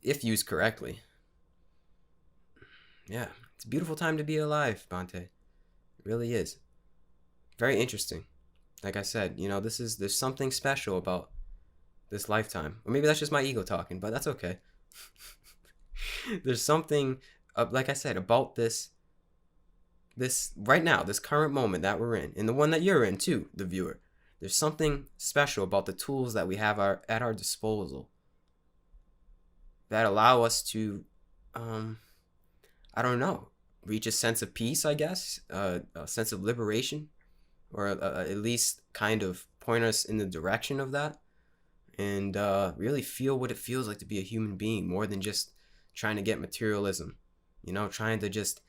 if used correctly. Yeah, it's a beautiful time to be alive, Bante. It really is. Very interesting. Like I said, there's something special about this lifetime. Or maybe that's just my ego talking, but that's okay. There's something, like I said, about this right now, this current moment that we're in, and the one that you're in too, the viewer. There's something special about the tools that we have at our disposal that allow us to, um, I don't know, reach a sense of peace, I guess, a sense of liberation, or at least kind of point us in the direction of that, and really feel what it feels like to be a human being more than just trying to get materialism, trying to just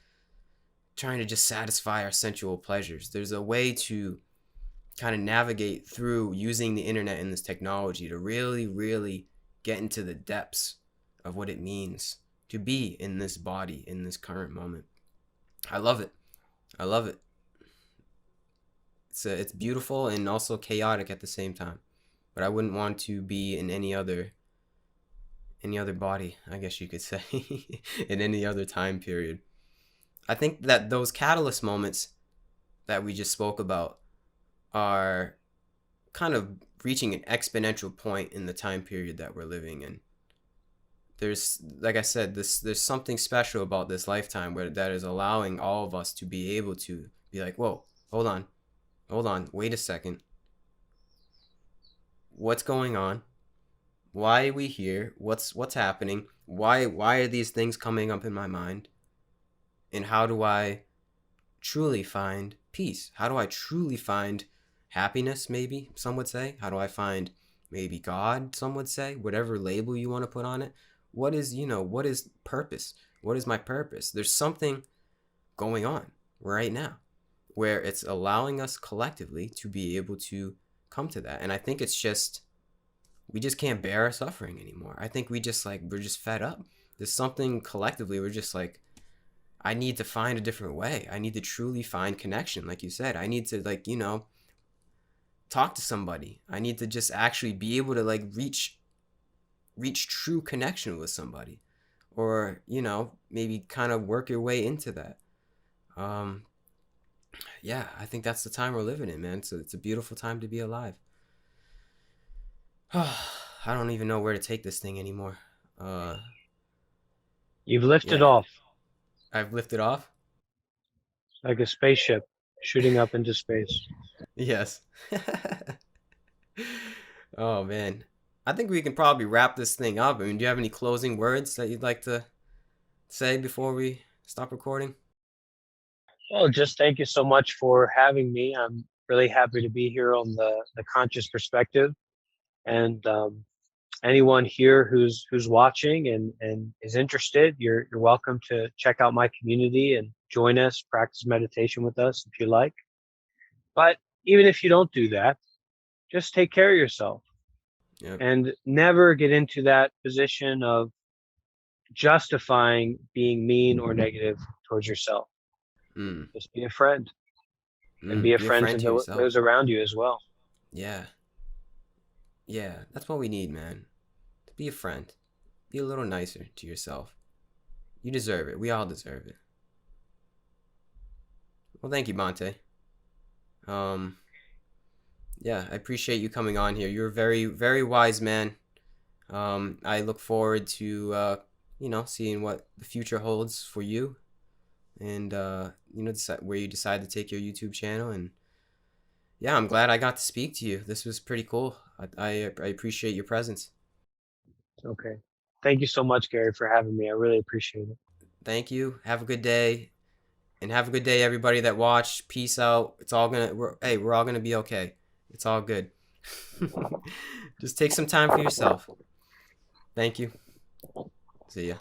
satisfy our sensual pleasures. There's a way to kind of navigate through using the internet and this technology to really, really get into the depths of what it means to be in this body in this current moment. I love it. I love it. It's beautiful and also chaotic at the same time. But I wouldn't want to be in any other body, I guess you could say, in any other time period. I think that those catalyst moments that we just spoke about are kind of reaching an exponential point in the time period that we're living in. There's, like I said, there's something special about this lifetime where that is allowing all of us to be able to be like, whoa, hold on, wait a second. What's going on? Why are we here? What's happening? Why are these things coming up in my mind? And how do I truly find peace? How do I truly find happiness, maybe some would say? How do I find maybe God, some would say? Whatever label you want to put on it. What is purpose? What is my purpose? There's something going on right now where it's allowing us collectively to be able to come to that. And I think it's just, we just can't bear our suffering anymore. I think we're just fed up. There's something collectively, we're just like, I need to find a different way. I need to truly find connection. Like you said, I need to, talk to somebody. I need to just actually be able to reach true connection with somebody, or maybe kind of work your way into that. Um, yeah, I think that's the time we're living in, man. So it's a beautiful time to be alive. I don't even know where to take this thing anymore. Uh, You've lifted yeah, off I've lifted off. like a spaceship shooting up into space. Yes. Oh man, I think we can probably wrap this thing up. I mean, do you have any closing words that you'd like to say before we stop recording? Well, just thank you so much for having me. I'm really happy to be here on the conscious perspective. And anyone here who's watching and is interested, you're welcome to check out my community and join us, practice meditation with us if you like. But even if you don't do that, just take care of yourself Yep. and never get into that position of justifying being mean or negative towards yourself. Mm. Just be a friend and be a Be a friend friend to to yourself. those around you as well. Yeah. Yeah. That's what we need, man. To be a friend. Be a little nicer to yourself. You deserve it. We all deserve it. Well, thank you, Bante. Um, yeah, I appreciate you coming on here. You're a very, very wise man. I look forward to, seeing what the future holds for you, and where you decide to take your YouTube channel. And yeah, I'm glad I got to speak to you. This was pretty cool. I appreciate your presence. Okay. Thank you so much, Gary, for having me. I really appreciate it. Thank you. Have a good day, and have a good day, everybody that watched. Peace out. It's all gonna. We're all gonna be okay. It's all good. Just take some time for yourself. Thank you. See ya.